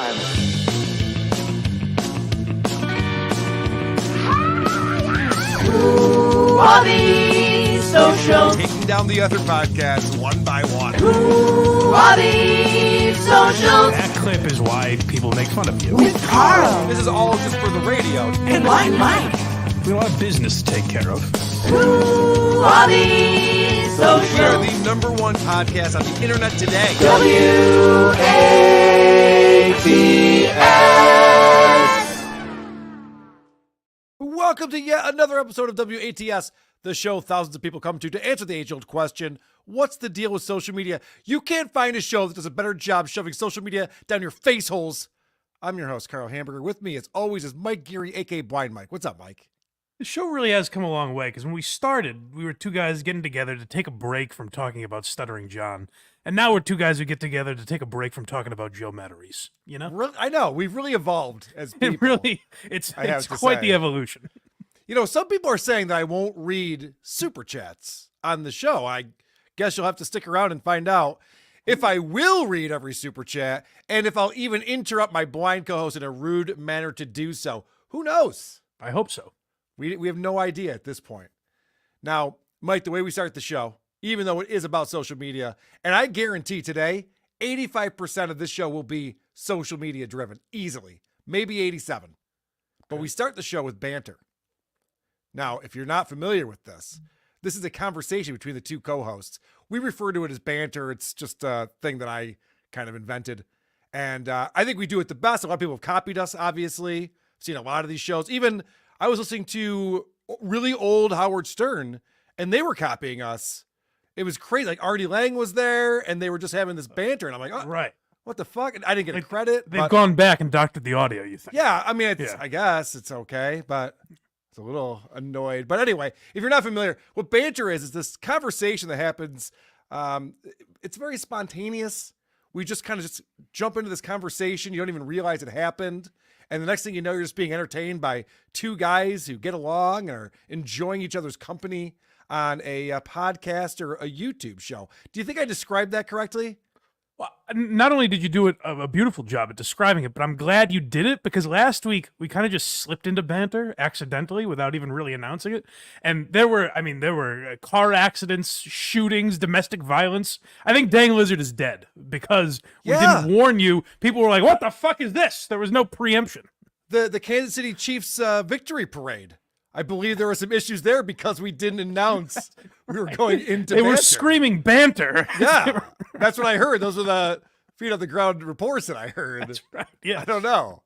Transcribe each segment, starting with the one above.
time. Who are these socials? Taking down the other podcasts one by one. Who are these socials? That clip is why people make fun of you. With Karl This is all just for the radio. and Mike. We don't have business to take care of. Who are these We are socials? the number one podcast on the internet today. WATS. Welcome to yet another episode of WATS, the show thousands of people come to answer the age-old question, what's the deal with social media? You can't find a show that does a better job shoving social media down your face holes. I'm your host, Karl Hamburger. With me, as always, is Mike Geary, a.k.a. Blind Mike. What's up, Mike? The show really has come a long way, because when we started, we were two guys getting together to take a break from talking about Stuttering John. And now we're two guys who get together to take a break from talking about Joe Matarese, you know? Really, I know, we've really evolved as people. It's I have to quite say. the evolution. You know, some people are saying that I won't read super chats on the show. I guess you'll have to stick around and find out if I will read every super chat and if I'll even interrupt my blind co-host in a rude manner to do so. Who knows? I hope so. We have no idea at this point. Now, Mike, the way we start the show, even though it is about social media, and I guarantee today, 85% of this show will be social media driven, easily. Maybe 87. But we start the show with banter. Now, if you're not familiar with this is a conversation between the two co-hosts. We refer to it as banter. It's just a thing that I kind of invented. And I think we do it the best. A lot of people have copied us, obviously. I've seen a lot of these shows. Even I was listening to really old Howard Stern, and they were copying us. It was crazy. Like Artie Lang was there, and they were just having this banter. And I'm like, oh, Right. what the fuck? And I didn't get a credit. They've but gone back and doctored the audio, you think? yeah, I mean, it's, Yeah. I guess it's okay, but it's a little annoyed. But anyway, if you're not familiar, what banter is this conversation that happens. It's very spontaneous. We just kind of just jump into this conversation. You don't even realize it happened. And the next thing you know, you're just being entertained by two guys who get along and are enjoying each other's company on a podcast or a YouTube show. Do you think I described that correctly? Well, not only did you do a beautiful job at describing it, but I'm glad you did it, because last week we kind of just slipped into banter accidentally without even really announcing it. And there were car accidents, shootings, domestic violence. I think Dang Lizard is dead because we Yeah. didn't warn you. People were like, what the fuck is this? There was no preemption. The Kansas City Chiefs victory parade. I believe there were some issues there because we didn't announce we were going into They were banter. screaming banter. Yeah, that's what I heard. Those were the feet on the ground reports that I heard. That's right. Yeah. I don't know.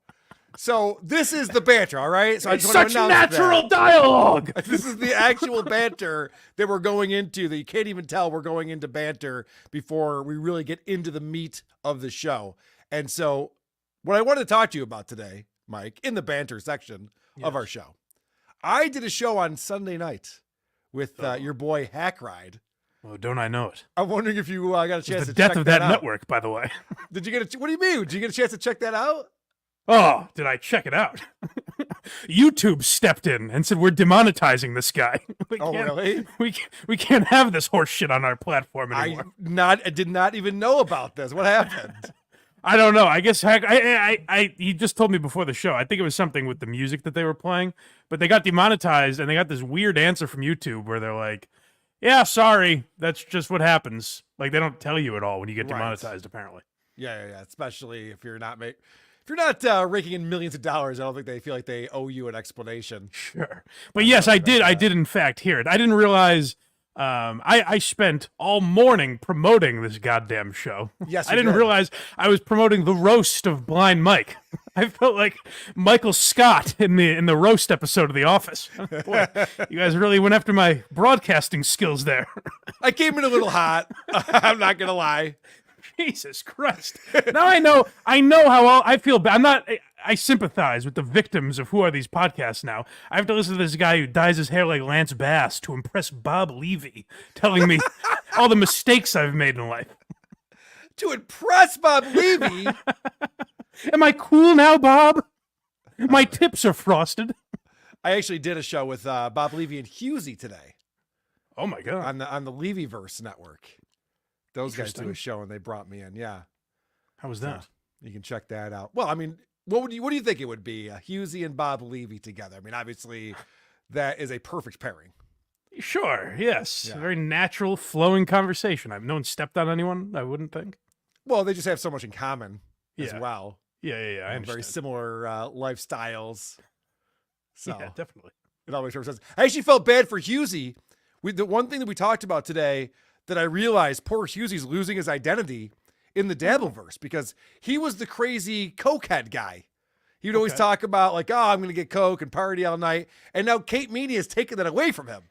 So this is the banter, all right? So I It's just want such to announce natural dialogue. that. This is the actual banter that we're going into, that you can't even tell we're going into banter before we really get into the meat of the show. And so what I wanted to talk to you about today, Mike, in the banter section of our show, I did a show on Sunday night with your boy Hack Ride. Oh, don't I know it? I'm wondering if you got a chance It's to the death check of that that out. network, by the way. Did you get a? What do you mean? Did you get a chance to check that out? Oh, did I check it out? YouTube stepped in and said, we're demonetizing this guy. Oh, really? We can't have this horse shit on our platform anymore. I did not even know about this. What happened? I don't know. I guess he just told me before the show. I think it was something with the music that they were playing, but they got demonetized, and they got this weird answer from YouTube where they're like, yeah, sorry, that's just what happens. Like, they don't tell you at all when you get Right. demonetized, apparently. Yeah. Especially if you're not raking in millions of dollars, I don't think they feel like they owe you an explanation. Sure. But yes, I did in fact hear it. I didn't realize I spent all morning promoting this goddamn show. Yes, I you didn't did. realize I was promoting the roast of Blind Mike. I felt like Michael Scott in the roast episode of The Office. Boy, you guys really went after my broadcasting skills there. I came in a little hot. I'm not gonna lie. Jesus Christ. Now I know how I feel bad. I sympathize with the victims of who are these podcasts now. I have to listen to this guy who dyes his hair like Lance Bass to impress Bob Levy, telling me all the mistakes I've made in life. To impress Bob Levy. Am I cool now, Bob? My tips are frosted. I actually did a show with Bob Levy and Husey today Oh my God. on the Levyverse network. Those guys do a Interesting. show and they brought me in. Yeah. How was that? You can check that out. Well, I mean, what do you think it would be? Husey and Bob Levy together. I mean, obviously, that is a perfect pairing. Sure, yes. Yeah. A very natural, flowing conversation. No one stepped on anyone, I wouldn't think. Well, they just have so much in common as Yeah. well. Yeah, I understand. Very similar lifestyles. So yeah, definitely. it always makes sense. I actually felt bad for Husey. The one thing that we talked about today that I realized poor Husey's losing his identity in the Dabbleverse because he was the crazy cokehead guy. He would always talk about like, oh, I'm going to get coke and party all night. And now Kate Meany has taken that away from him.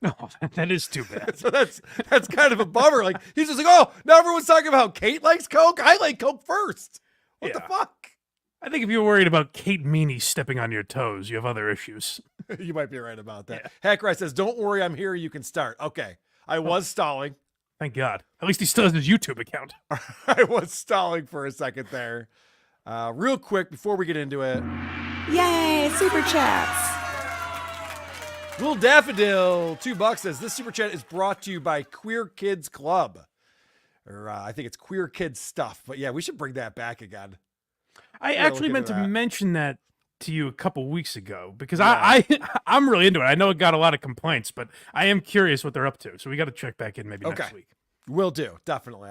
Oh, that is too bad. So that's kind of a bummer. Like he's just like, oh, now everyone's talking about how Kate likes coke. I like coke first. What the fuck? I think if you're worried about Kate Meany stepping on your toes, you have other issues. You might be right about that. Hackrai says, don't worry, I'm here. You can start. Okay. I was stalling. Thank God. At least he still has his YouTube account. I was stalling for a second there. Real quick, before we get into it. Yay, super chats. Little Daffodil, $2 says, this super chat is brought to you by Queer Kids Club. Or I think it's Queer Kids Stuff. But yeah, we should bring that back again. I actually meant to mention that to you a couple weeks ago because I'm really into it. I know it got a lot of complaints, but I am curious what they're up to. So we got to check back in maybe next week. Will do, definitely.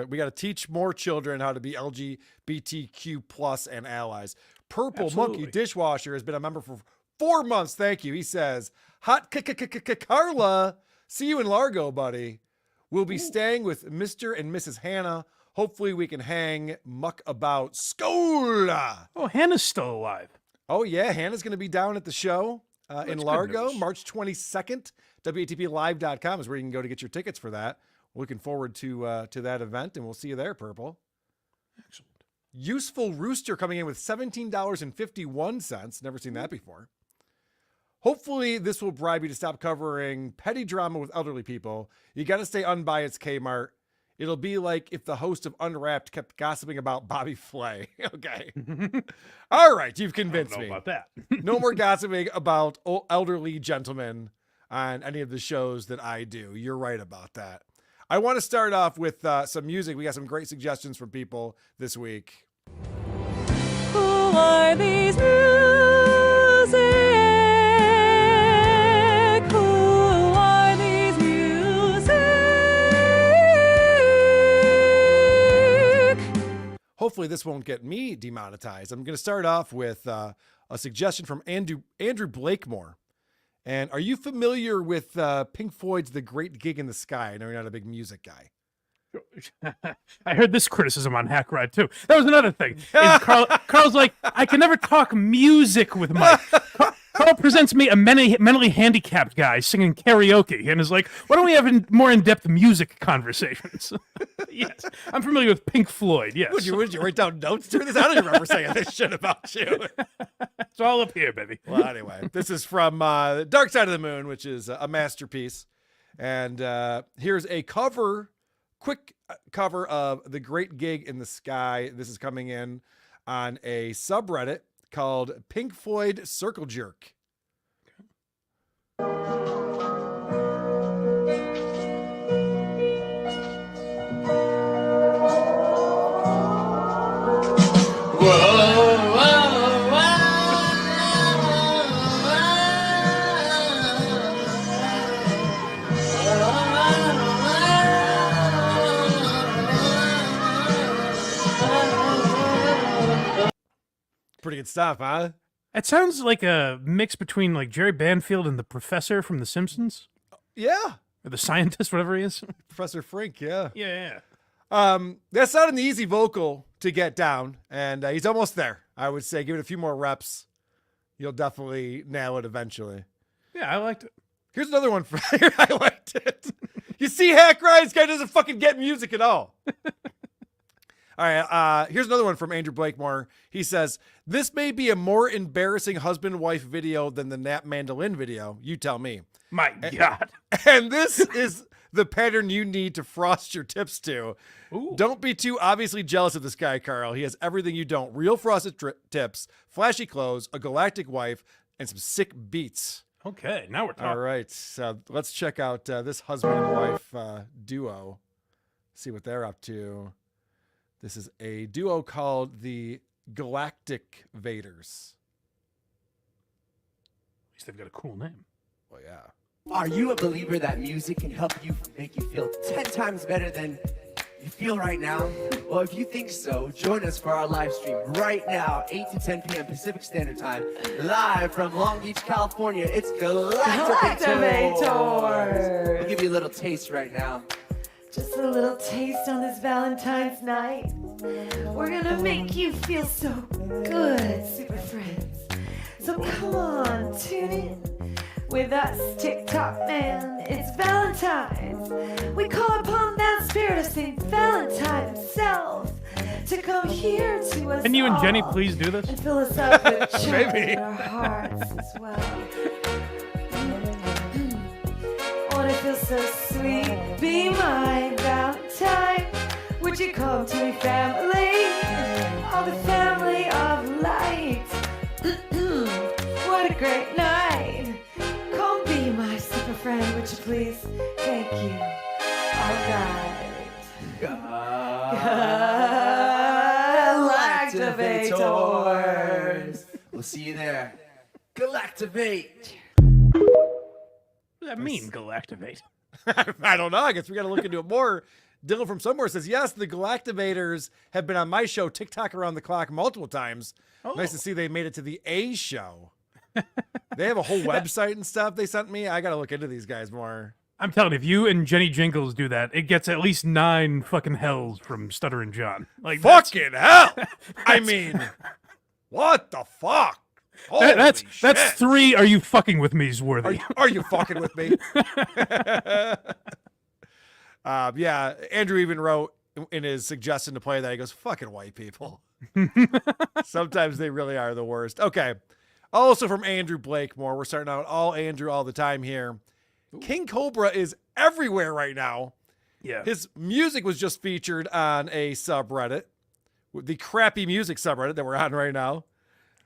We got to teach more children how to be LGBTQ plus and allies. Purple Monkey Dishwasher has been a member for 4 months. Thank you. He says, hot Carla, see you in Largo, buddy. We'll be staying with Mr. and Mrs. Hannah. Hopefully we can hang muck about Skola. Oh, Hannah's still alive. Oh, yeah. Hannah's going to be down at the show in Largo, March 22nd. WATPLive.com is where you can go to get your tickets for that. Looking forward to that event, and we'll see you there, Purple. Excellent. Useful Rooster coming in with $17.51. Never seen that before. Hopefully this will bribe you to stop covering petty drama with elderly people. You got to stay unbiased, Kmart. It'll be like if the host of Unwrapped kept gossiping about Bobby Flay. Okay. All right. You've convinced me. About that. No more gossiping about elderly gentlemen on any of the shows that I do. You're right about that. I want to start off with some music. We got some great suggestions from people this week. Who are these music? Who are these music? Hopefully this won't get me demonetized. I'm going to start off with a suggestion from Andrew Blakemore. And are you familiar with Pink Floyd's The Great Gig in the Sky? I know you're not a big music guy. I heard this criticism on Hack Ride too. That was another thing. Carl's like, I can never talk music with Mike. Carl presents me a mentally handicapped guy singing karaoke and is like, why don't we have more in-depth music conversations? Yes, I'm familiar with Pink Floyd, yes. Would you write down notes during this? I don't even remember saying this shit about you. It's all up here, baby. Well, anyway, this is from Dark Side of the Moon, which is a masterpiece. And here's a quick cover of The Great Gig in the Sky. This is coming in on a subreddit called Pink Floyd Circle Jerk. Pretty good stuff, huh? It sounds like a mix between like Jerry Banfield and the professor from The Simpsons. Yeah. Or the scientist, whatever he is. Professor Frink, yeah. Yeah. That's not an easy vocal to get down, and he's almost there. I would say give it a few more reps. You'll definitely nail it eventually. Yeah, I liked it. Here's another one for I liked it. You see, Hack Ride, this guy doesn't fucking get music at all. All right, here's another one from Andrew Blakemore. He says, this may be a more embarrassing husband-wife video than the Nap Mandolin video. You tell me. My God. And this is the pattern you need to frost your tips to. Ooh. Don't be too obviously jealous of this guy, Carl. He has everything you don't. Real frosted tips, flashy clothes, a galactic wife, and some sick beats. Okay, now we're talking. All right, so let's check out this husband and wife duo. See what they're up to. This is a duo called the Galactic Vaders. At least they've got a cool name. Well, yeah. Are you a believer that music can help you make you feel 10 times better than you feel right now? Well, if you think so, join us for our live stream right now, 8 to 10 p.m. Pacific Standard Time, live from Long Beach, California. It's Galactivators. We'll give you a little taste right now. Just a little taste on this Valentine's night. We're gonna make you feel so good, super friends. So come on, tune in with us, TikTok man. It's Valentine's. We call upon that spirit of St. Valentine himself to come here to us. Can you and Jenny all please do this? and fill us up with chocolate Maybe. in our hearts as well. Oh, it feels so sweet. Be my Valentine. Would you come to me, family? All the family of light. What a great night. Come be my super friend, would you please? Thank you. All right. Galactivators. We'll see you there. Galactivate. What does that mean, Galactivate? I don't know. I guess we got to look into it more. Dylan from somewhere says, yes, the Galactivators have been on my show, TikTok Around the Clock, multiple times. Oh. Nice to see they made it to the A show. They have a whole website and stuff they sent me. I got to look into these guys more. I'm telling you, if you and Jenny Jingles do that, it gets at least 9 fucking hells from Stuttering John. Like Fucking hell. I mean, what the fuck? Holy that's shit. 3 Are You Fucking With Me's worthy. Are you fucking with me? Yeah, Andrew even wrote in his suggestion to play that, he goes, fucking white people. Sometimes they really are the worst. Okay. Also from Andrew Blakemore, we're starting out all Andrew all the time here. King Cobra is everywhere right now. Yeah. His music was just featured on a subreddit, the crappy music subreddit that we're on right now.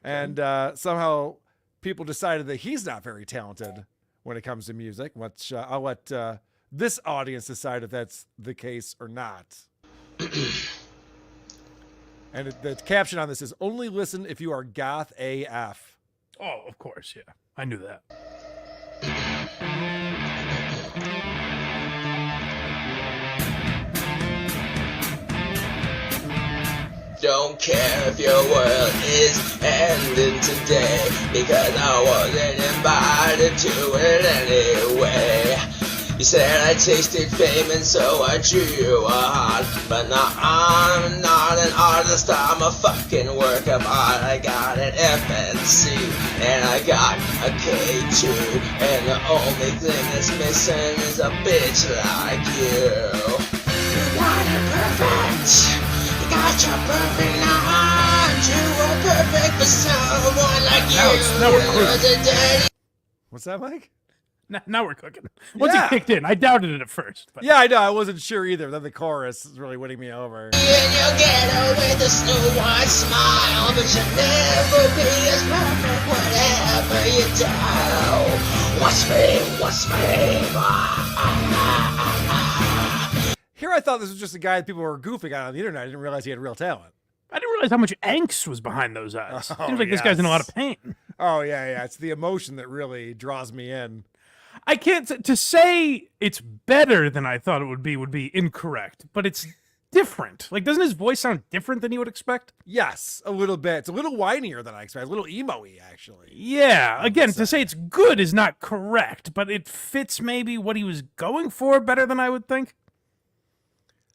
And somehow people decided that he's not very talented when it comes to music, which I'll let this audience decide if that's the case or not. And the caption on this is, only listen if you are goth AF. Oh, of course, yeah. I knew that. Don't care if your world is ending today, because I wasn't invited to it anyway. You said I tasted fame and so I drew you a heart, but now I'm not an artist, I'm a fucking work of art. I got an FNC and I got a K2, and the only thing that's missing is a bitch like you. You got it perfect. You got your perfect heart. You were perfect for someone like you. Now we're cruising. What's that, Mike? Now we're cooking. Once Yeah. he kicked in, I doubted it at first. But Yeah, I know. I wasn't sure either. Then the chorus is really winning me over. And you'll get her with a Snow White smile, but you'll never be as perfect whatever you do. What's me? Here I thought this was just a guy that people were goofing on the internet. I didn't realize he had real talent. I didn't realize how much angst was behind those eyes. Oh, Seems like this guy's in a lot of yes. pain. Oh, yeah. It's the emotion that really draws me in. I can't to say it's better than I thought it would be incorrect, but it's different. Like, doesn't his voice sound different than you would expect? Yes, a little bit. It's a little whinier than I expected. A little emo-y, actually. Yeah. Again, to say it's good is not correct, but it fits maybe what he was going for better than I would think.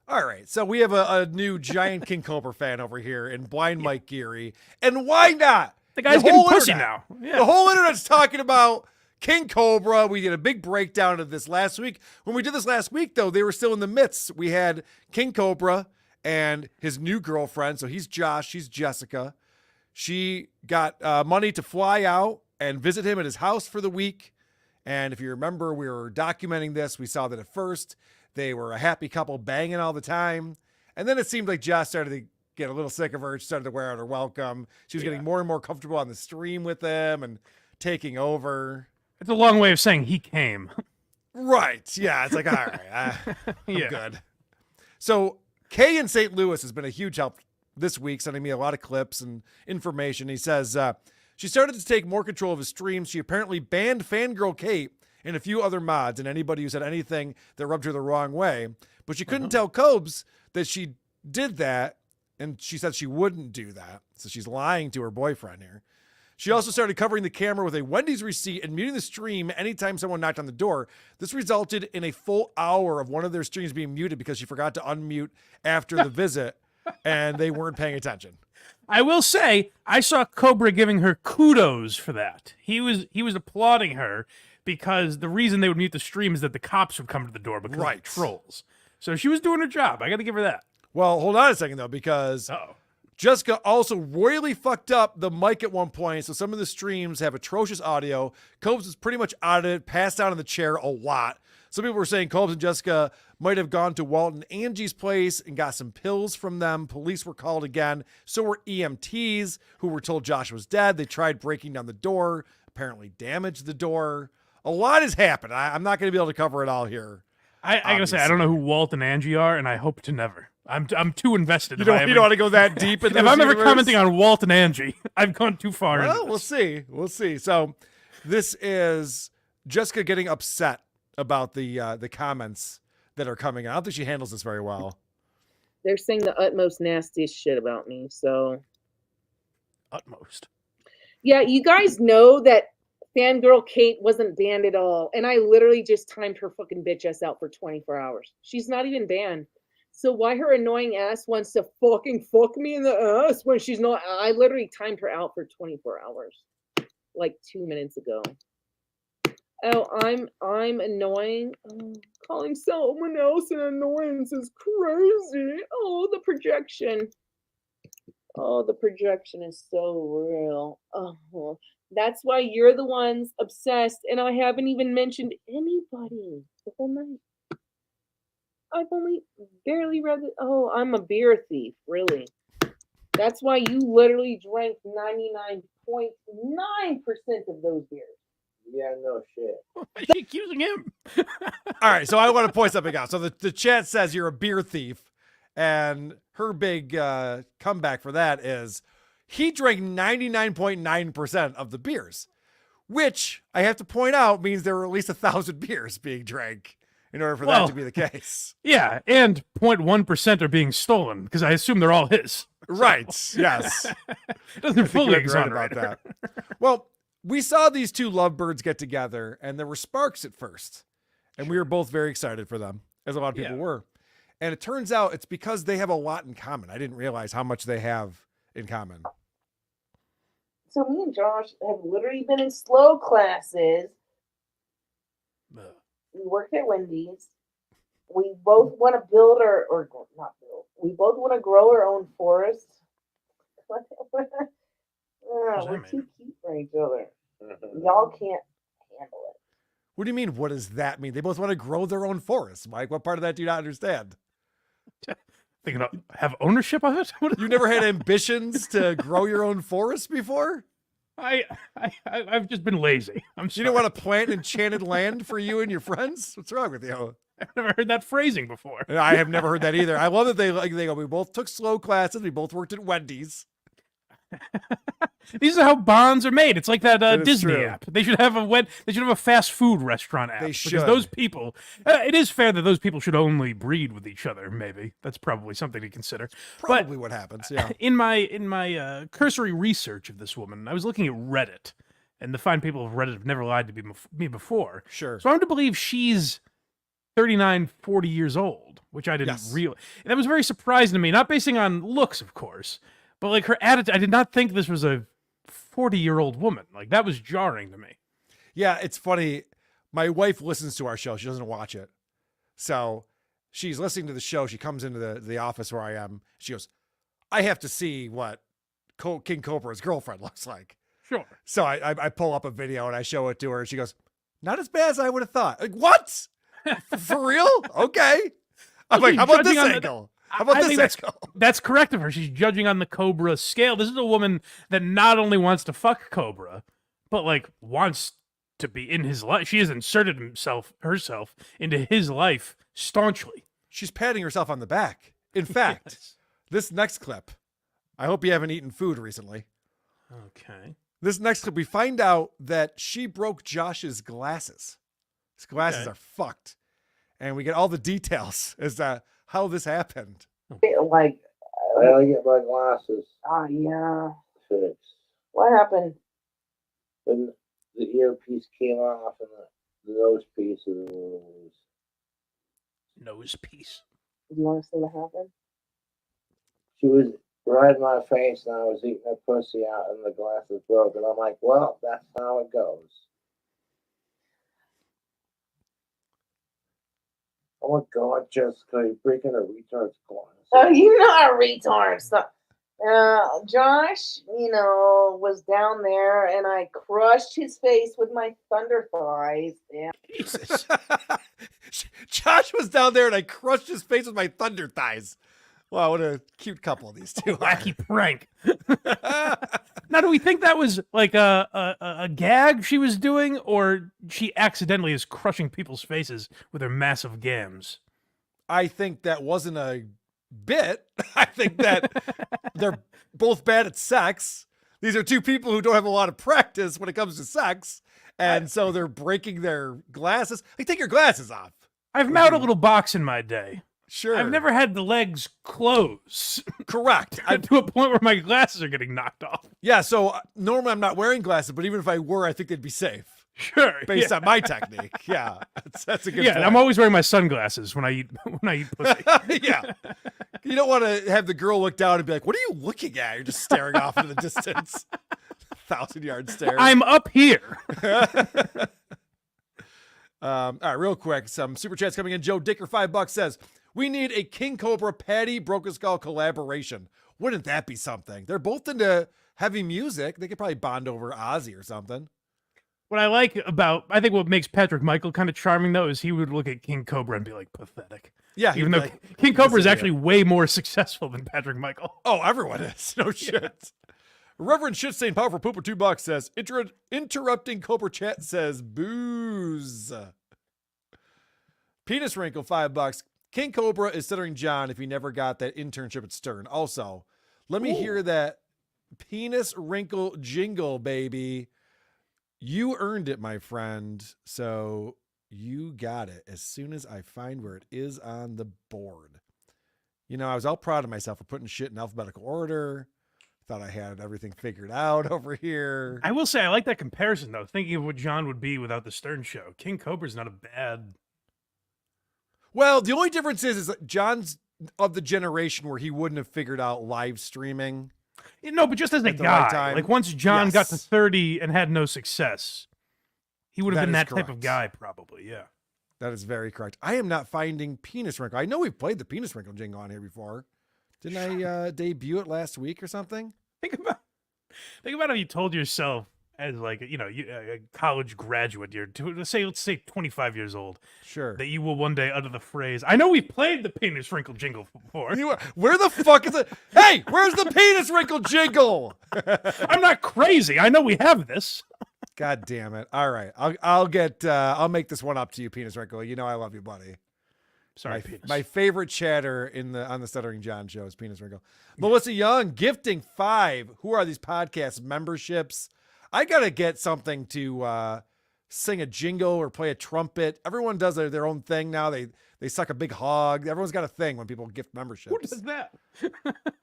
All right, so we have a new giant King Cobra fan over here in Blind Mike Geary. And why not? The guy's whole getting pussy internet. now. Yeah. The whole internet's talking about King Cobra. We did a big breakdown of this last week. When we did this last week, though, they were still in the midst. We had King Cobra and his new girlfriend. So he's Josh, she's Jessica. She got money to fly out and visit him at his house for the week. And if you remember, we were documenting this. We saw that at first they were a happy couple banging all the time. And then it seemed like Josh started to get a little sick of her. She started to wear out her welcome. She was getting more and more comfortable on the stream with them and taking over. It's a long way of saying he came. Right. Yeah. It's like, all right, I'm Yeah. good. So Kay in St. Louis has been a huge help this week, sending me a lot of clips and information. He says she started to take more control of his streams. She apparently banned Fangirl Kate and a few other mods and anybody who said anything that rubbed her the wrong way. But she couldn't tell Cobes that she did that, and she said she wouldn't do that. So she's lying to her boyfriend here. She also started covering the camera with a Wendy's receipt and muting the stream anytime someone knocked on the door. This resulted in a full hour of one of their streams being muted because she forgot to unmute after the visit, and they weren't paying attention. I will say, I saw Cobra giving her kudos for that. He was applauding her because the reason they would mute the stream is that the cops would come to the door because of the trolls. So she was doing her job. I got to give her that. Well, hold on a second, though, because Jessica also royally fucked up the mic at one point, so some of the streams have atrocious audio. Cobes is pretty much out of it, passed out in the chair a lot. Some people were saying Cobes and Jessica might have gone to Walt and Angie's place and got some pills from them. Police were called again. So were EMTs, who were told Josh was dead. They tried breaking down the door, apparently damaged the door. A lot has happened. I'm not going to be able to cover it all here. I gotta say, I don't know who Walt and Angie are, and I hope to never. I'm too invested. You don't want to go that deep in if I'm ever commenting on Walt and Angie, I've gone too far. Well, we'll see. We'll see. So this is Jessica getting upset about the comments that are coming out. I don't think she handles this very well. They're saying the utmost nastiest shit about me. So utmost. Yeah, you guys know that Fangirl Kate wasn't banned at all, and I literally just timed her fucking bitch ass out for 24 hours. She's not even banned. So why her annoying ass wants to fucking fuck me in the ass when she's not? I literally timed her out for 24 hours, like 2 minutes ago. Oh, I'm annoying. Oh, calling someone else an annoyance is crazy. Oh, the projection. Oh, the projection is so real. Oh, that's why you're the ones obsessed, and I haven't even mentioned anybody the whole night. I've only barely read it. Oh, I'm a beer thief, really. That's why you literally drank 99.9% of those beers. Yeah, no shit. Why are you accusing him? All right, so I want to point something out. So the chat says you're a beer thief, and her big comeback for that is he drank 99.9% of the beers, which I have to point out means there were at least 1,000 beers being drank in order for that to be the case. Yeah, and 0.1% are being stolen because I assume they're all his. Right, yes. Doesn't fully right about that. Well, we saw these two lovebirds get together, and there were sparks at first, and we were both very excited for them, as a lot of people were. And it turns out it's because they have a lot in common. I didn't realize how much they have in common. So me and Josh have literally been in slow classes. We work at Wendy's. We both want to build or not build. We both want to grow our own forest. We're too cute for each other. Y'all can't handle it. What do you mean? What does that mean? They both want to grow their own forest, Mike. What part of that do you not understand? Thinking of have ownership of it? You never had ambitions to grow your own forest before? I've just been lazy. I'm sorry. You didn't want to plant enchanted land for you and your friends? What's wrong with you? I've never heard that phrasing before. I have never heard that either. I love that they go, we both took slow classes. We both worked at Wendy's. These are how bonds are made. It's like that Disney true. app. They should have a fast food restaurant app. They should. Because those people, it is fair that those people should only breed with each other. Maybe that's probably something to consider. Probably what happens. Yeah. In my cursory research of this woman, I was looking at Reddit, and the fine people of Reddit have never lied to me before. Sure. So I'm to believe she's 39, 40 years old, which I didn't realize. That was very surprising to me. Not basing on looks, of course. But like her attitude, I did not think this was a 40-year-old woman. Like that was jarring to me. Yeah, it's funny. My wife listens to our show. She doesn't watch it. So she's listening to the show. She comes into the office where I am. She goes, I have to see what King Cobra's girlfriend looks like. Sure. So I pull up a video and I show it to her. And she goes, not as bad as I would have thought. Like, what? For real? Okay. I'm like, how about this angle? How about this? That's correct of her. She's judging on the Cobra scale. This is a woman that not only wants to fuck Cobra, but like wants to be in his life. She has inserted herself into his life staunchly. She's patting herself on the back In fact, this next clip, I hope you haven't eaten food recently. Okay. This next clip, we find out that she broke Josh's glasses. His glasses are fucked. And we get all the details as to how this happened. Like, I gotta get my glasses Oh, yeah. fixed. What happened? And the earpiece came off and the nose piece is loose. Nose piece. Do you want to say what happened? She was riding my face and I was eating her pussy out and the glasses broke. And I'm like, well, that's how it goes. Oh my God, Jessica, you're breaking a retard's glasses. Oh, you're not a retard. So, Josh, was down there and I crushed his face with my thunder thighs. Yeah. Jesus. Josh was down there and I crushed his face with my thunder thighs. Wow, what a cute couple these two are. Wacky prank. Now, do we think that was like a gag she was doing, or she accidentally is crushing people's faces with her massive gams? I think that wasn't a bit. I think that they're both bad at sex. These are two people who don't have a lot of practice when it comes to sex. And so they're breaking their glasses. Like, take your glasses off. I've mowed a little box in my day. Sure. I've never had the legs close Correct. to a point where my glasses are getting knocked off. Yeah, so normally I'm not wearing glasses, but even if I were, I think they'd be safe. Sure. Based on my technique. Yeah. That's a good Yeah, point. and I'm always wearing my sunglasses when I eat pussy. Yeah. You don't want to have the girl look down and be like, what are you looking at? You're just staring off into the distance. 1,000-yard stare. I'm up here. All right, real quick. Some super chats coming in. Joe Dicker, $5 says, we need a King Cobra Patty Broken Skull collaboration. Wouldn't that be something? They're both into heavy music. They could probably bond over Ozzy or something. What I think what makes Patrick Michael kind of charming, though, is he would look at King Cobra and be like, pathetic. Yeah. Even though like, King Cobra is idiot. actually way more successful than Patrick Michael. Oh, everyone is. No shit. Reverend Shitstain Powerful Pooper $2 says, interrupting Cobra chat says, booze. Penis Wrinkle $5. King Cobra is stuttering John if he never got that internship at Stern. Also, let me hear that penis wrinkle jingle, baby. You earned it, my friend. So you got it as soon as I find where it is on the board. I was all proud of myself for putting shit in alphabetical order. Thought I had everything figured out over here. I will say, I like that comparison, though. Thinking of what John would be without the Stern show. King Cobra's not a bad... Well, the only difference is that John's of the generation where he wouldn't have figured out live streaming. No, but just as a At the right guy. time. Like, once John got to Yes. 30 and had no success, he would have That been is that type of correct. guy, probably, yeah. That is very correct. I am not finding penis wrinkle. I know we've played the penis wrinkle jingle on here before. Didn't I debut it last week or something? Think about if you told yourself as like a college graduate, let's say 25 years old, Sure. that you will one day utter the phrase, I know we've played the penis wrinkle jingle before. Where the fuck is it? Hey, where's the penis wrinkle jingle? I'm not crazy. I know we have this. God damn it. All right. I'll make this one up to you, penis wrinkle. I love you, buddy. Sorry, penis. My favorite chatter on the Stuttering John show is penis wrinkle. Melissa Young gifting 5. Who are these podcast memberships? I gotta get something to sing a jingle or play a trumpet. Everyone does their own thing now. They suck a big hog. Everyone's got a thing when people gift memberships. Who does that?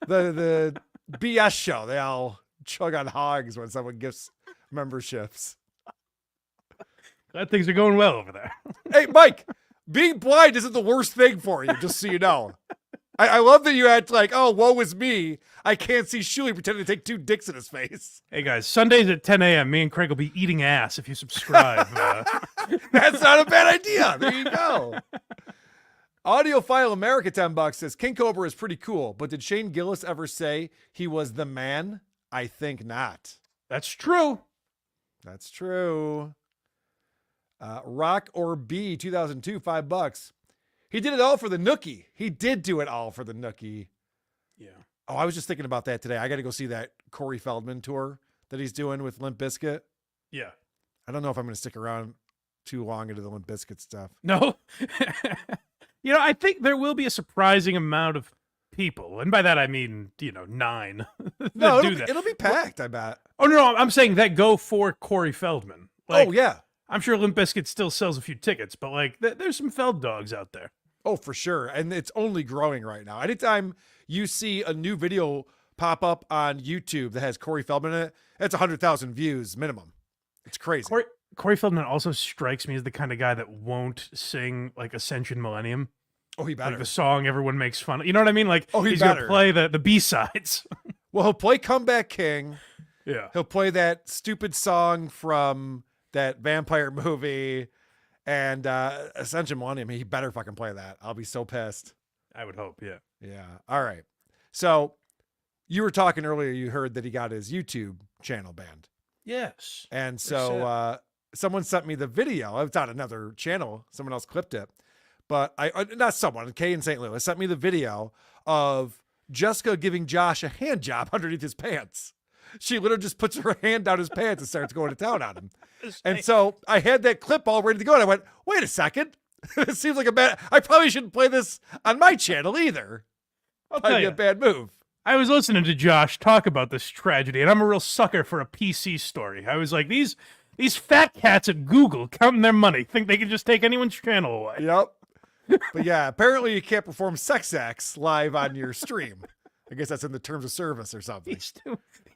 The BS show. They all chug on hogs when someone gifts memberships. Glad things are going well over there. Hey, Mike, being blind isn't the worst thing for you, just so you know. I love that you act like, oh, woe is me. I can't see Shuli pretending to take 2 dicks in his face. Hey, guys, Sundays at 10 a.m., me and Craig will be eating ass if you subscribe. That's not a bad idea. There you go. Audiophile America $10 says, King Cobra is pretty cool, but did Shane Gillis ever say he was the man? I think not. That's true. That's true. Rock or B 2002, $5. He did it all for the nookie. He did do it all for the nookie. Yeah. Oh, I was just thinking about that today. I got to go see that Corey Feldman tour that he's doing with Limp Bizkit. Yeah. I don't know if I'm going to stick around too long into the Limp Bizkit stuff. No. I think there will be a surprising amount of people, and by that I mean 9. that No, do that. it'll be packed, I bet. Oh no, I'm saying that go for Corey Feldman. Like, Oh, yeah. I'm sure Limp Bizkit still sells a few tickets, but like there's some Feld dogs out there. Oh, for sure. And it's only growing right now. Anytime you see a new video pop up on YouTube that has Corey Feldman in it, that's 100,000 views minimum. It's crazy. Corey Feldman also strikes me as the kind of guy that won't sing like Ascension Millennium. Oh, he better. Like the song everyone makes fun of. You know what I mean? Like, Oh, he he's better. gonna play the B-sides. Well, he'll play Comeback King. Yeah. He'll play that stupid song from that vampire movie and Ascension Millennium. He better fucking play that. I'll be so pissed. I would hope, yeah. Yeah. All right. So you were talking earlier, you heard that he got his YouTube channel banned. Yes. And so someone sent me the video. It's on another channel. Someone else clipped it. But not someone, Kay in St. Louis sent me the video of Jessica giving Josh a hand job underneath his pants. She literally just puts her hand down his pants and starts going to town on him. And so I had that clip all ready to go. And I went, wait a second. It seems like I probably shouldn't play this on my channel either. I'll tell Might be you. a bad move. I was listening to Josh talk about this tragedy, and I'm a real sucker for a PC story. I was like, these fat cats at Google counting their money think they can just take anyone's channel away. Yep. But yeah, apparently you can't perform sex acts live on your stream. I guess that's in the terms of service or something.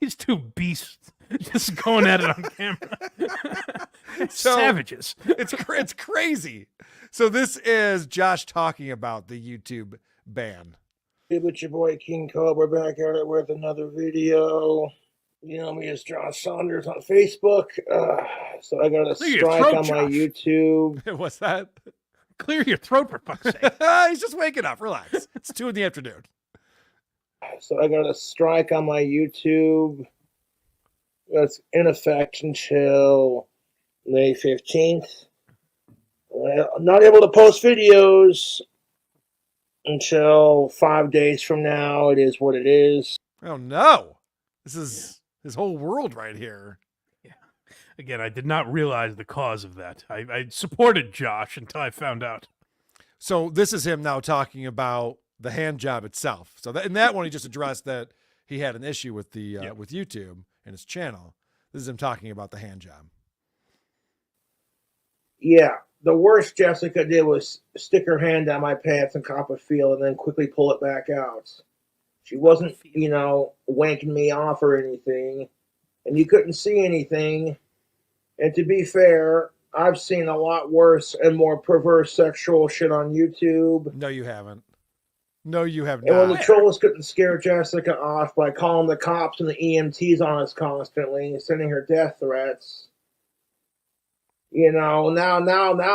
These two beasts just going at it on camera. So, Savages. It's crazy. So this is Josh talking about the YouTube ban. Hey, but your boy King Cobra back at it with another video. You know me as John Saunders on Facebook. So I got a Clear your strike throat, on my Josh. YouTube. What's that? Clear your throat, for fuck's sake. He's just waking up. Relax. It's 2 p.m. So I got a strike on my YouTube. That's in effect until May 15th. I'm not able to post videos until 5 days from now. It is what it is. Oh no. This is his whole world right here. Again, I did not realize the cause of that. I supported Josh until I found out. So this is him now talking about the hand job itself. So in that one, he just addressed that he had an issue with the with YouTube and his channel. This is him talking about the hand job. Yeah, the worst Jessica did was stick her hand down my pants and cop a feel and then quickly pull it back out. She wasn't, wanking me off or anything, and you couldn't see anything. And to be fair, I've seen a lot worse and more perverse sexual shit on YouTube. No, you haven't. No, you have And when the not. trolls couldn't scare Jessica off by calling the cops and the EMTs on us constantly and sending her death threats, now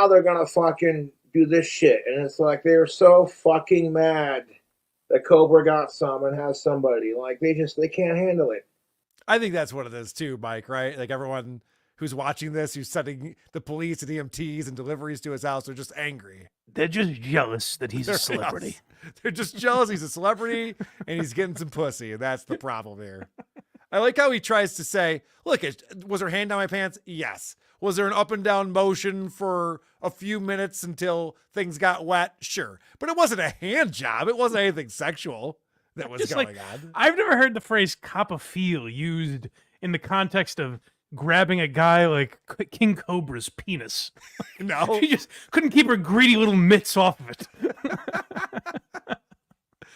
they're gonna fucking do this shit. And it's like they're so fucking mad that Cobra got some and has somebody. Like they can't handle it. I think that's what it is too, Mike, right? Like everyone who's watching this, who's sending the police and EMTs and deliveries to his house, they're just angry. They're just jealous that he's a celebrity. They're just jealous he's a celebrity and he's getting some pussy, and that's the problem here. I like how he tries to say, look, was her hand down my pants? Yes. Was there an up and down motion for a few minutes until things got wet? Sure. But it wasn't a hand job. It wasn't anything sexual that was Just going like, on. I've never heard the phrase cop a feel used in the context of grabbing a guy like King Cobra's penis. No. She just couldn't keep her greedy little mitts off of it.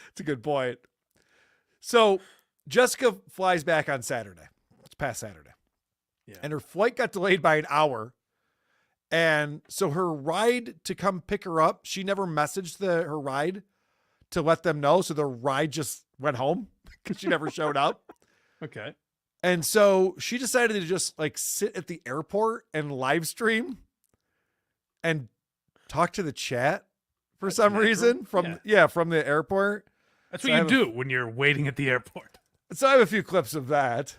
It's a good point. So Jessica flies back on Saturday. It's past Saturday. Yeah. And her flight got delayed by an hour. And so her ride to come pick her up, she never messaged her ride to let them know. So the ride just went home because she never showed up. Okay. And so she decided to just like sit at the airport and live stream and talk to the chat for some reason from the airport. That's So what I you do when you're waiting at the airport. So I have a few clips of that.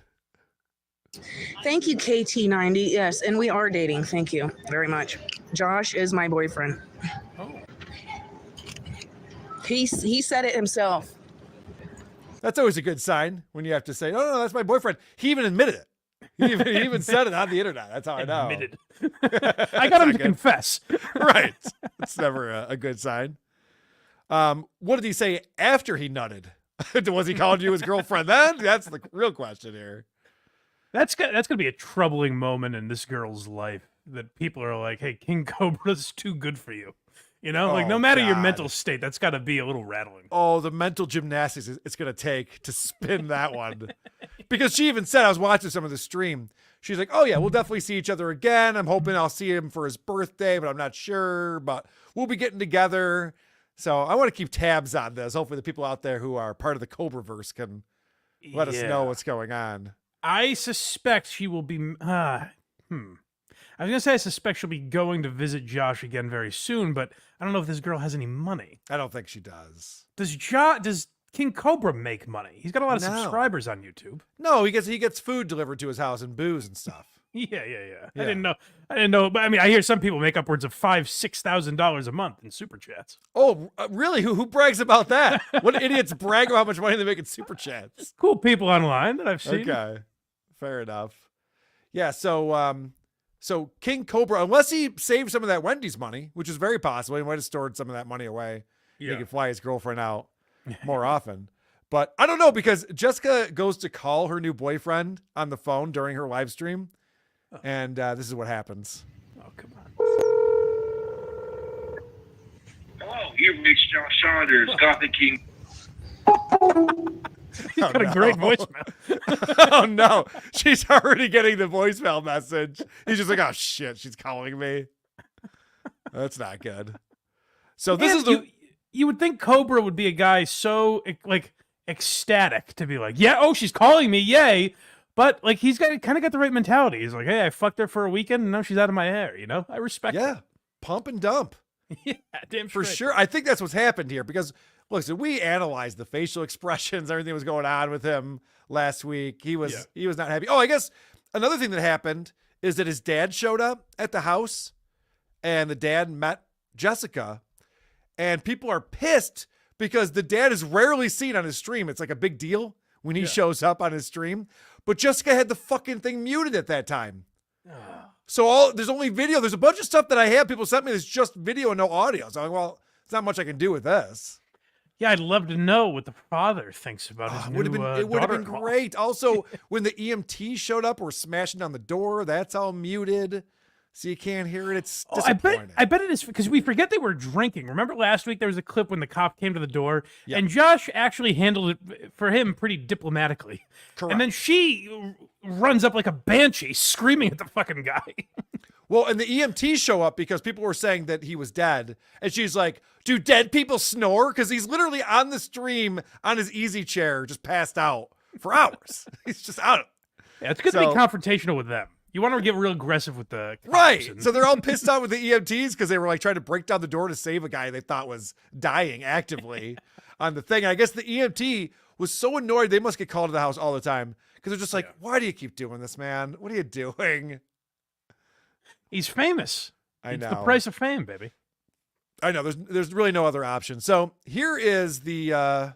Thank you, KT90. Yes, and we are dating. Thank you very much. Josh is my boyfriend. Oh. He said it himself. That's always a good sign when you have to say, no, that's my boyfriend. He even admitted it. He even said it on the internet. That's how I know. Admitted. I got him to confess. Right. It's never a good sign. What did he say after he nutted? Was he calling you his girlfriend then? That's the real question here. That's gonna be a troubling moment in this girl's life. That people are like, "Hey, King Cobra's too good for you." You know, like no Oh, matter your God. mental state, that's got to be a little rattling. Oh, the mental gymnastics it's going to take to spin that one. Because she even said, I was watching some of the stream. She's like, oh, yeah, we'll definitely see each other again. I'm hoping I'll see him for his birthday, but I'm not sure. But we'll be getting together. So I want to keep tabs on this. Hopefully the people out there who are part of the Cobraverse can let us know what's going on. I suspect she will be. I was gonna say I suspect she'll be going to visit Josh again very soon, but I don't know if this girl has any money. I don't think she does. Does King Cobra make money? He's got a lot of No. subscribers on YouTube. No, he gets food delivered to his house and booze and stuff. Yeah. I didn't know, but I mean, I hear some people make upwards of $5,000-$6,000 a month in super chats. Oh, really? Who brags about that? What idiots brag about how much money they make in super chats? Cool people online that I've seen. Okay, fair enough. Yeah, so King Cobra, unless he saved some of that Wendy's money, which is very possible, he might have stored some of that money away. Yeah. He could fly his girlfriend out more often. But I don't know, because Jessica goes to call her new boyfriend on the phone during her live stream, and this is what happens. Oh, come on. Hello, you've reached Josh Saunders, Gothic King. He's got a great voicemail. Oh, no. She's already getting the voicemail message. He's just like, oh, shit, she's calling me. That's not good. So this is the... You would think Cobra would be a guy so, like, ecstatic to be like, yeah, oh, she's calling me, yay. But, like, he's kind of got the right mentality. He's like, hey, I fucked her for a weekend, and now she's out of my hair, you know? I respect Yeah, that. pump and dump. Yeah, damn For straight. sure. I think that's what's happened here, because, look, so we analyzed the facial expressions, everything that was going on with him last week. He was not happy. Oh, I guess another thing that happened is that his dad showed up at the house, and the dad met Jessica, and people are pissed because the dad is rarely seen on his stream. It's like a big deal when he shows up on his stream, but Jessica had the fucking thing muted at that time. So there's only video. There's a bunch of stuff that I have. People sent me that's just video and no audio. So I'm like, well, there's not much I can do with this. Yeah, I'd love to know what the father thinks about his It would have been daughter-in-law. great. Also, when the EMT showed up, we're smashing down the door. That's all muted, so you can't hear it. It's disappointing. I bet it is because we forget they were drinking. Remember last week there was a clip when the cop came to the door, Yeah. and Josh actually handled it for him pretty diplomatically. Correct. And then she runs up like a banshee, screaming at the fucking guy. Well, and the EMT show up because people were saying that he was dead, and she's like, "Do dead people snore?" Because he's literally on the stream on his easy chair, just passed out for hours. He's just out. Yeah, it's good to be confrontational with them. You want to get real aggressive with the cops Right. and- So they're all pissed off with the EMTs because they were like trying to break down the door to save a guy they thought was dying actively on the thing. And I guess the EMT was so annoyed they must get called to the house all the time because they're just like, why do you keep doing this, man? What are you doing? He's famous. I It's know. the price of fame, baby. I know. There's really no other option. So here is the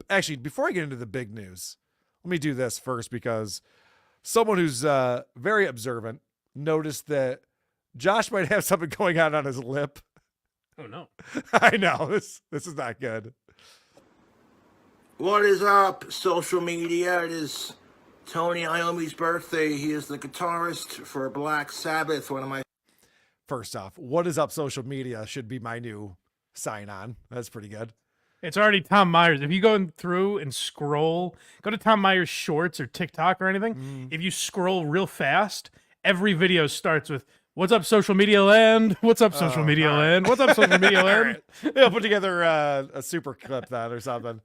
actually, before I get into the big news, let me do this first because someone who's very observant noticed that Josh might have something going on his lip. Oh no. I know. This is not good. What is up, social media? It is Tony Iommi's birthday. He is the guitarist for Black Sabbath, one of my... First off, what is up social media should be my new sign on. That's pretty good. It's already Tom Myers. If you go through and scroll, go to Tom Myers Shorts or TikTok or anything. If you scroll real fast, every video starts with, what's up, social media land? What's up, social media land? What's up, social media All land? right. They'll put together a super clip then or something.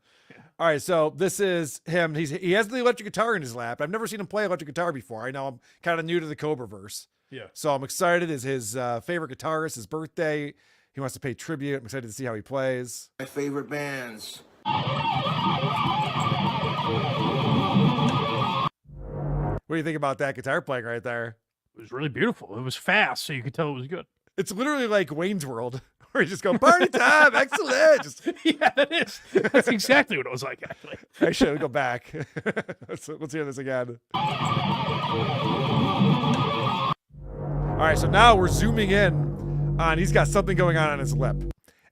All right, so this is him. He has the electric guitar in his lap. I've never seen him play electric guitar before. I know I'm kind of new to the Cobraverse. Yeah. So I'm excited. It's his favorite guitarist, his birthday. He wants to pay tribute. I'm excited to see how he plays. My favorite bands. What do you think about that guitar playing right there? It was really beautiful. It was fast, so you could tell it was good. It's literally like Wayne's World, where you just go, party time, excellent. Just, Yeah, that is. That's exactly what it was like, actually. actually, go back. let's hear this again. All right, so now we're zooming in on, he's got something going on his lip.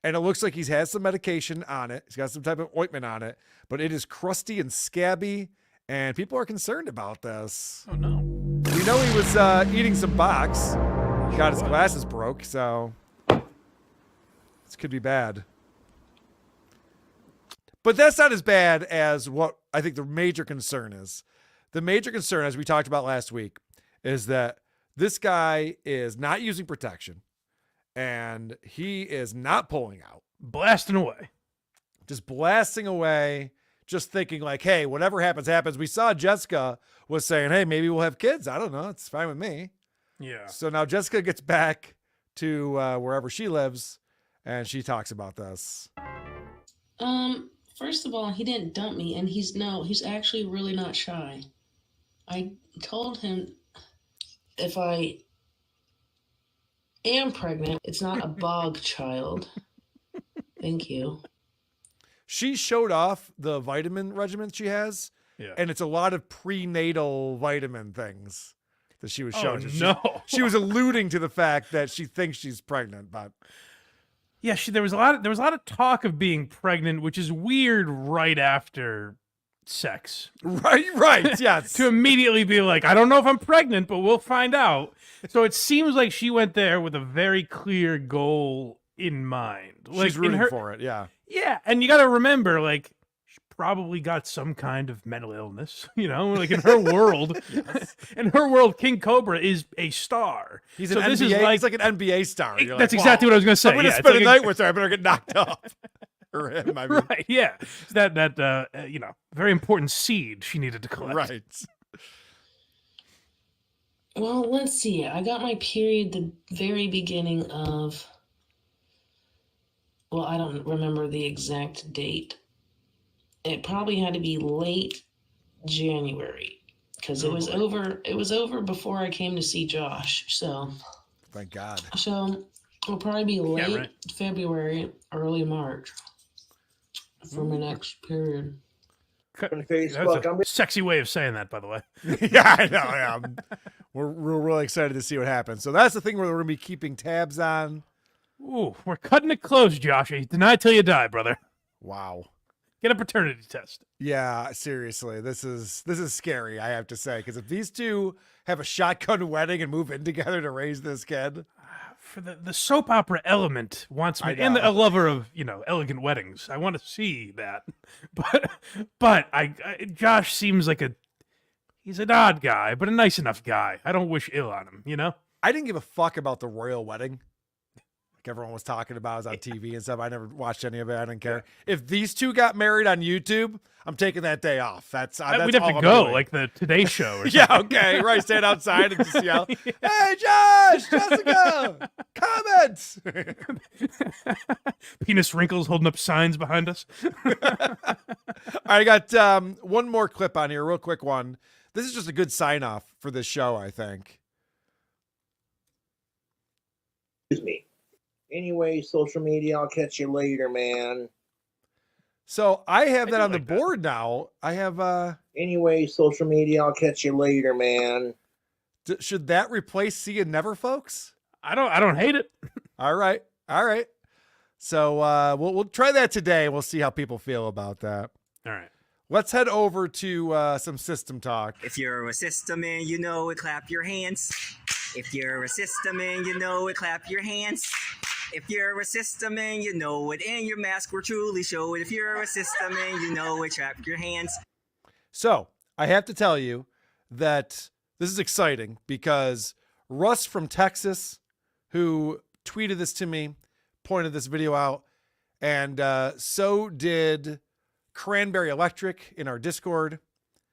and it looks like he's had some medication on it. He's got some type of ointment on it, but it is crusty and scabby, and people are concerned about this. Oh no. We know he was eating some box. Got his glasses broke, so this could be bad. But that's not as bad as what I think the major concern is. The major concern, as we talked about last week, is that this guy is not using protection and he is not pulling out. Blasting away. Just blasting away, just thinking like, hey, whatever happens, happens. We saw Jessica was saying, hey, maybe we'll have kids. I don't know. It's fine with me. Yeah. So now Jessica gets back to wherever she lives and she talks about this. First of all, he didn't dump me, and he's actually really not shy. I told him if I am pregnant, it's not a bog child. Thank you. She showed off the vitamin regimen she has, and it's a lot of prenatal vitamin things that she was showing. She was alluding to the fact that she thinks she's pregnant, but yeah, there was a lot of talk of being pregnant, which is weird right after sex. Right, yes. To immediately be like, I don't know if I'm pregnant, but we'll find out. So it seems like she went there with a very clear goal in mind. Like, she's rooting for it, yeah. Yeah, and you got to remember, like, she probably got some kind of mental illness, you know? Like, in her world, in her world, King Cobra is a star. He's an NBA, he's like an NBA star. You're That's like, exactly what I was going to say. I'm going to spend a night with her. I better get knocked up. Or him, I mean. Right, yeah. That you know, very important seed she needed to collect. Right. Well, let's see. I got my period the very beginning of, well, I don't remember the exact date. It probably had to be late January because it was over. It was over before I came to see Josh. So, thank God. So it'll probably be late February, early March for my next period. That's a sexy way of saying that, by the way. Yeah, I know. Yeah. We're really excited to see what happens. So that's the thing we're going to be keeping tabs on. Ooh, we're cutting it close, Josh. Deny till you die, brother. Wow. Get a paternity test. Yeah, seriously. This is scary, I have to say, because if these two have a shotgun wedding and move in together to raise this kid. For the soap opera element wants me, and a lover of, you know, elegant weddings. I want to see that. But Josh seems like he's an odd guy, but a nice enough guy. I don't wish ill on him, you know? I didn't give a fuck about the royal wedding. Like everyone was talking about, it was on TV and stuff. I never watched any of it. I didn't care. If these two got married on YouTube, I'm taking that day off. That's we'd have to go, like the Today Show or something. Yeah, okay. Right, stand outside and just yell, hey, Josh, Jessica, comments. Penis wrinkles holding up signs behind us. All right, I got one more clip on here, real quick one. This is just a good sign-off for this show, I think. Excuse me. Anyway, social media, I'll catch you later, man. So I have that on the board now. I have Anyway, social media, I'll catch you later, man. Should that replace See You Never, folks? I don't hate it. All right. So we'll try that today. We'll see how people feel about that. All right. Let's head over to some system talk. If you're a system man, you know it, clap your hands. If you're a system man, you know it, clap your hands. If you're a system man, you know it, and your mask will truly show it. If you're a system man, you know it, clap your hands. So I have to tell you that this is exciting because Russ from Texas, who tweeted this to me, pointed this video out, and so did Cranberry Electric in our Discord.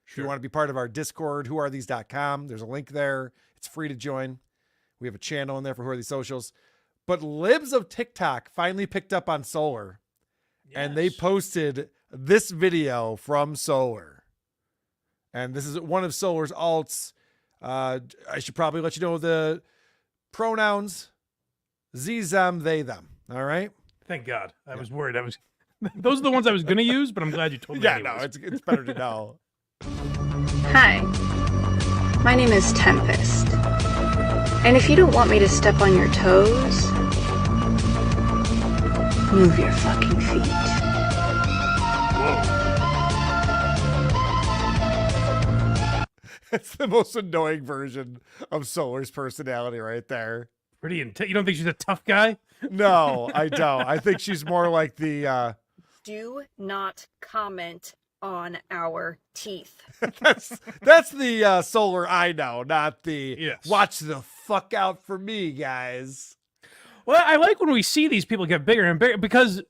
If you want to be part of our Discord, whoarethese.com, there's a link there. It's free to join. We have a channel in there for Who Are These Socials. But Libs of TikTok finally picked up on Solar. Yes. And they posted this video from Solar. And this is one of Solar's alts. I should probably let you know the pronouns. Ze, them, they, them. All right? Thank God. I was worried. Those are the ones I was going to use, but I'm glad you told me. Yeah, anyways. No, it's better to know. Hi, my name is Tempest. And if you don't want me to step on your toes, Move your fucking feet. That's the most annoying version of Solar's personality right there. Pretty intense. You don't think she's a tough guy? No, I don't. I think she's more like the Do not comment on our teeth. that's the Solar I know, not the Yes. watch the fuck out for me, guys. Well, I like when we see these people get bigger and bigger because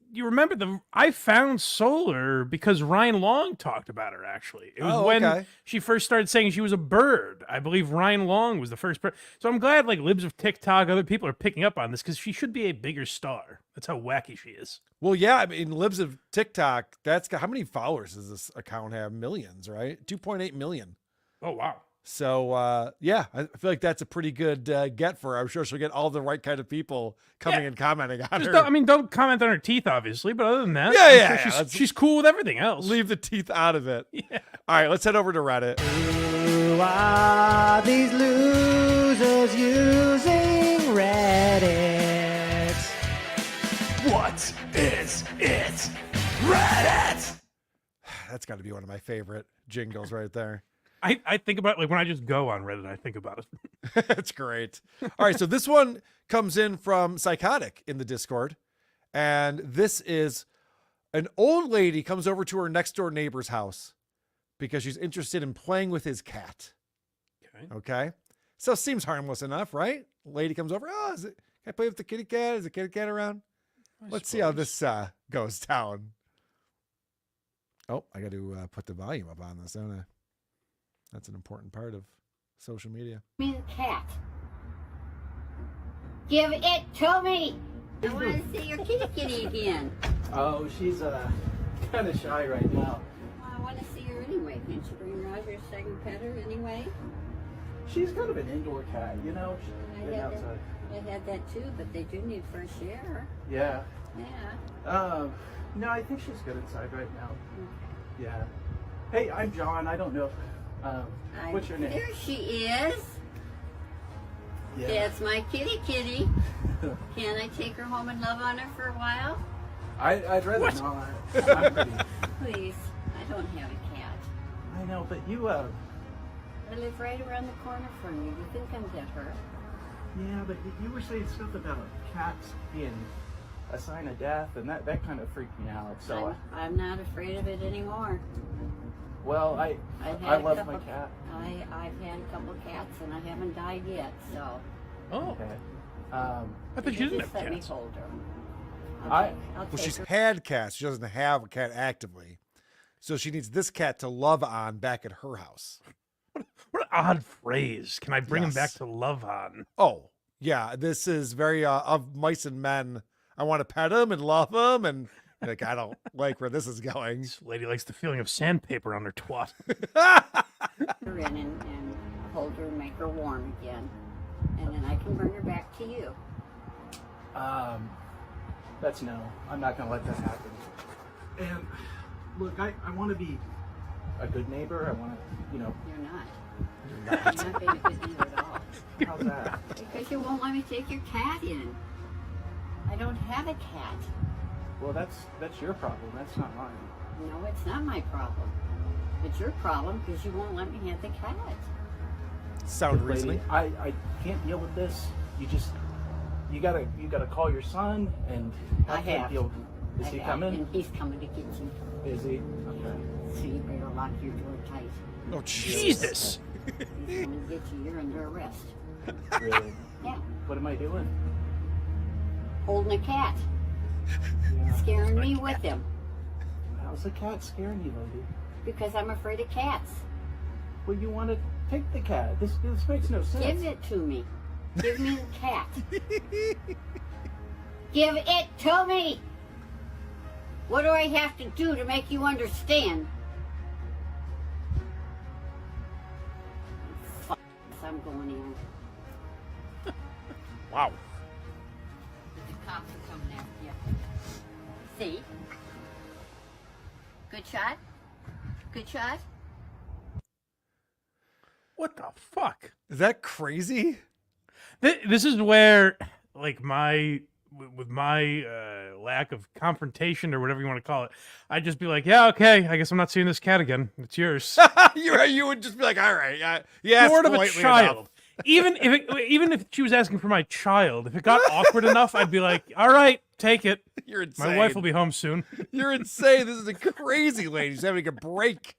you remember I found Solar because Ryan Long talked about her, actually. It was when she first started saying she was a bird. I believe Ryan Long was the first person. So I'm glad like Libs of TikTok, other people are picking up on this because she should be a bigger star. That's how wacky she is. Well, yeah, I mean, Libs of TikTok, that's got, how many followers does this account have? Millions, right? 2.8 million. Oh, wow. So, yeah, I feel like that's a pretty good get for her. I'm sure she'll get all the right kind of people coming and commenting on her. Don't comment on her teeth, obviously, but other than that, she's cool with everything else. Leave the teeth out of it. Yeah. All right, let's head over to Reddit. Who are these losers using Reddit? What is it? Reddit! That's got to be one of my favorite jingles right there. I think about it, like when I just go on Reddit, I think about it. That's great. All right, so this one comes in from Psychotic in the Discord. And this is an old lady comes over to her next door neighbor's house because she's interested in playing with his cat. Okay. So it seems harmless enough, right? Lady comes over. Oh, can I play with the kitty cat? Is the kitty cat around? Let's see how this goes down. Oh, I got to put the volume up on this, don't I? That's an important part of social media. Me the cat. Give it to me. I want to see your kitty again. Oh, she's kind of shy right now. Well, I want to see her anyway. Can't you bring her out here so I can pet her anyway? She's kind of an indoor cat, you know. She's been outside. I had that too, but they do need fresh air. Yeah. Yeah. No, I think she's good inside right now. Yeah. Hey, I'm John. I don't know. What's your name? There she is. Yeah. That's my kitty. Can I take her home and love on her for a while? I'd rather not. I'm pretty... Please, I don't have a cat. I know, but you, I live right around the corner from you. You can come get her. Yeah, but you were saying stuff about cats being a sign of death, and that kind of freaked me out. So I'm not afraid of it anymore. Well, I love my cat. I've had a couple cats, and I haven't died yet, so. Oh. Okay. I thought you didn't have let me cats. hold her. Well, she's had cats. She doesn't have a cat actively. So she needs this cat to love on back at her house. What an odd phrase. Can I bring him back to love on? Oh, yeah. This is very of mice and men. I want to pet him and love him. And like, I don't like where this is going. This lady likes the feeling of sandpaper on her twat. her in and hold her and make her warm again. And then I can bring her back to you. That's no. I'm not going to let that happen. And look, I want to be a good neighbor. I want to, you know. You're not. You're not being a good neighbor at all. How's that? Because you won't let me take your cat in. I don't have a cat. Well, that's your problem. That's not mine. No, it's not my problem. It's your problem because you won't let me have the cat. Sound Lady, reasoning. I can't deal with this. You gotta call your son and I have. Deal. Is he coming? And he's coming to get you. Is he? Okay. So you better lock your door tight. Oh, Jesus. He's coming to get you. You're under arrest. Really? Yeah. What am I doing? Holding a cat. Scaring me with him. How's the cat scaring you, lady? Because I'm afraid of cats. Well, you want to take the cat. This makes no sense. Give it to me. Give me the cat. Give it to me. What do I have to do to make you understand? Fuck, I'm going in. Wow. The cops are coming after you. See? Good shot? Good shot? What the fuck? Is that crazy? This is where, like, my with my lack of confrontation or whatever you want to call it, I'd just be like, yeah, okay, I guess I'm not seeing this cat again. It's yours. You would just be like, all right, yeah, Sort of a politely child. enough. Even if she was asking for my child, if it got awkward enough, I'd be like, all right, take it. You're insane. My wife will be home soon. You're insane. This is a crazy lady. She's having a break.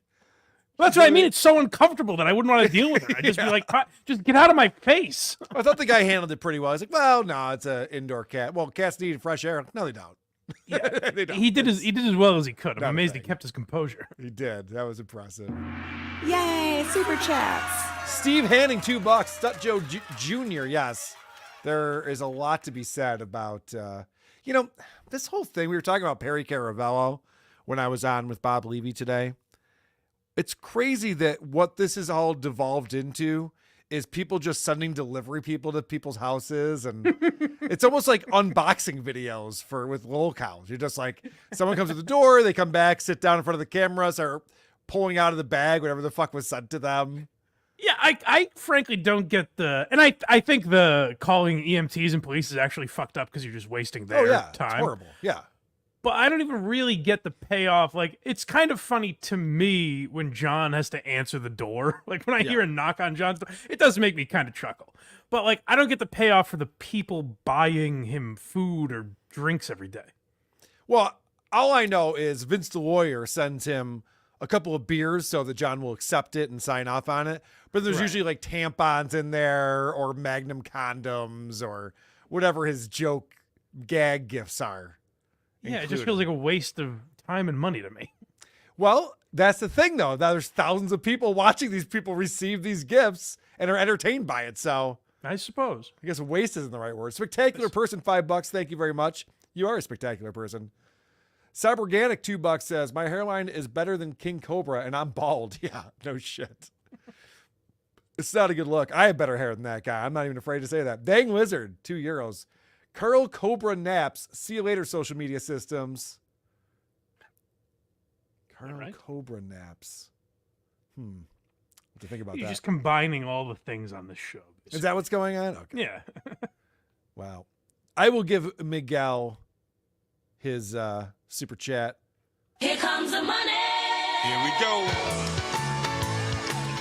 That's what I mean. It's so uncomfortable that I wouldn't want to deal with her. I'd just be like, just get out of my face. I thought the guy handled it pretty well. He's like, well, no, it's an indoor cat. Well, cats need fresh air. No, they don't. Yeah. They don't. He did as well as he could. I'm Not a amazed he thing. kept his composure. He did. That was impressive. Yay, super chats. Steve Hanning, $2. Stut Joe Jr. Yes, there is a lot to be said about, this whole thing. We were talking about Perry Caravello when I was on with Bob Levy today. It's crazy that what this has all devolved into is people just sending delivery people to people's houses. And it's almost like unboxing videos with lol cows. You're just like, someone comes to the door, they come back, sit down in front of the camera, start pulling out of the bag whatever the fuck was sent to them. Yeah, I frankly don't get and I think the calling EMTs and police is actually fucked up because you're just wasting their time. It's horrible. Yeah. But I don't even really get the payoff. Like, it's kind of funny to me when John has to answer the door. Like, when I hear a knock on John's door, it does make me kind of chuckle. But, like, I don't get the payoff for the people buying him food or drinks every day. Well, all I know is Vince the lawyer sends him a couple of beers so that John will accept it and sign off on it. But there's usually, like, tampons in there or Magnum condoms or whatever his joke gag gifts are. Yeah, it just feels like a waste of time and money to me. Well, that's the thing, though. Now there's thousands of people watching these people receive these gifts and are entertained by it. So I suppose. I guess waste isn't the right word. Spectacular person, $5. Thank you very much. You are a spectacular person. Cyberganic, $2 says, my hairline is better than King Cobra and I'm bald. Yeah, no shit. It's not a good look. I have better hair than that guy. I'm not even afraid to say that. Dang Lizard, €2. Karl Cobra Naps. See you later, social media systems. Karl Cobra Naps. What to think about You're that? just combining all the things on this show. Is that what's going on? Okay. Yeah. Wow. I will give Miguel his super chat. Here comes the money. Here we go.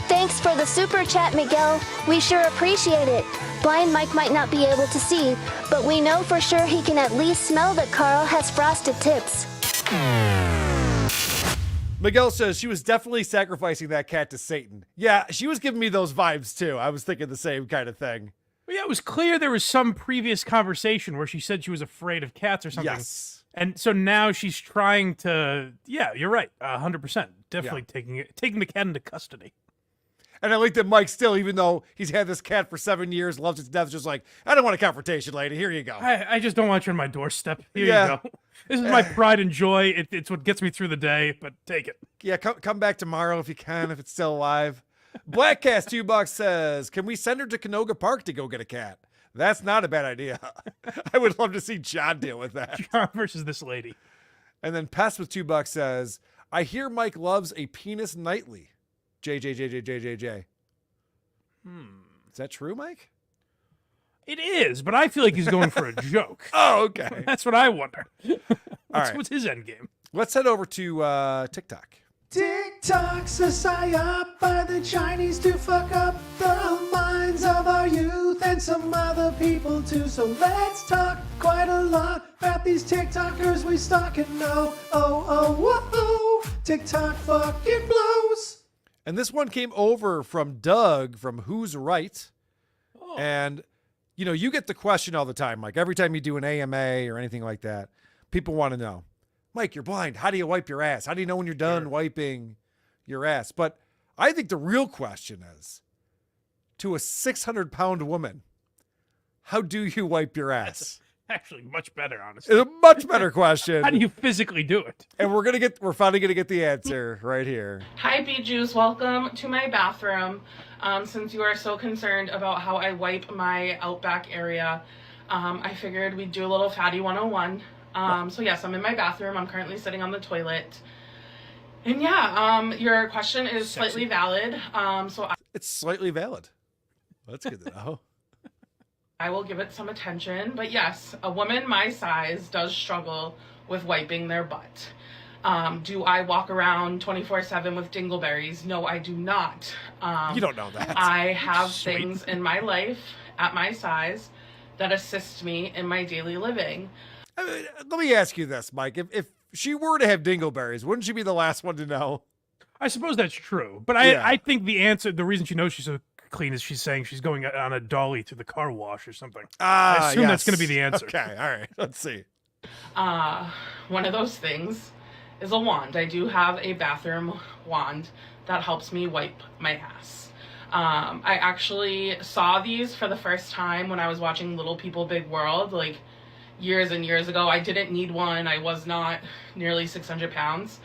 Thanks for the super chat, Miguel. We sure appreciate it. Blind Mike might not be able to see, but we know for sure he can at least smell that Karl has frosted tips. Miguel says she was definitely sacrificing that cat to Satan. Yeah, she was giving me those vibes too. I was thinking the same kind of thing. Well, yeah, it was clear there was some previous conversation where she said she was afraid of cats or something. Yes. And so now she's trying to, yeah, you're right, 100%. Definitely taking the cat into custody. And I like that Mike still, even though he's had this cat for 7 years, loves it to death, just like, I don't want a confrontation, lady. Here you go. I just don't want you on my doorstep. Here you go. This is my pride and joy. It's what gets me through the day, but take it. Yeah, come back tomorrow if you can, if it's still alive. Blackcast $2 says, can we send her to Canoga Park to go get a cat? That's not a bad idea. I would love to see John deal with that. John versus this lady. And then Pest with $2 says, I hear Mike loves a penis nightly. JJJJJJJ. Is that true, Mike? It is, but I feel like he's going for a joke. Oh, okay. That's what I wonder. All right. What's his end game? Let's head over to TikTok. TikTok's a psyop by the Chinese to fuck up the minds of our youth and some other people too. So let's talk quite a lot about these TikTokers we stalk and know. Oh, TikTok fucking blows. And this one came over from Doug from Who's Right. Oh. And, you get the question all the time, Mike. Every time you do an AMA or anything like that, people want to know, Mike, you're blind. How do you wipe your ass? How do you know when you're done wiping your ass? But I think the real question is, to a 600-pound woman, how do you wipe your ass? Actually, much better, honestly. It's a much better question. How do you physically do it? And we're finally gonna get the answer right here. Hi, Bee Juice. Welcome to my bathroom. Since you are so concerned about how I wipe my Outback area, I figured we'd do a little Fatty 101. So yes, I'm in my bathroom. I'm currently sitting on the toilet. And yeah, your question is slightly valid. It's slightly valid. That's good to know. I will give it some attention. But yes, a woman my size does struggle with wiping their butt. Do I walk around 24/7 with dingleberries? No, I do not. You don't know that. I have Sweet. things in my life at my size that assist me in my daily living. Let me ask you this, Mike. If she were to have dingleberries, wouldn't she be the last one to know? I suppose that's true, but Yeah. I think the reason she knows she's so clean is she's saying she's going on a dolly to the car wash or something. I assume that's going to be the answer. Okay, all right. Let's see. One of those things is a wand. I do have a bathroom wand that helps me wipe my ass. I actually saw these for the first time when I was watching Little People Big World, like years and years ago. I didn't need one. I was not nearly 600 pounds.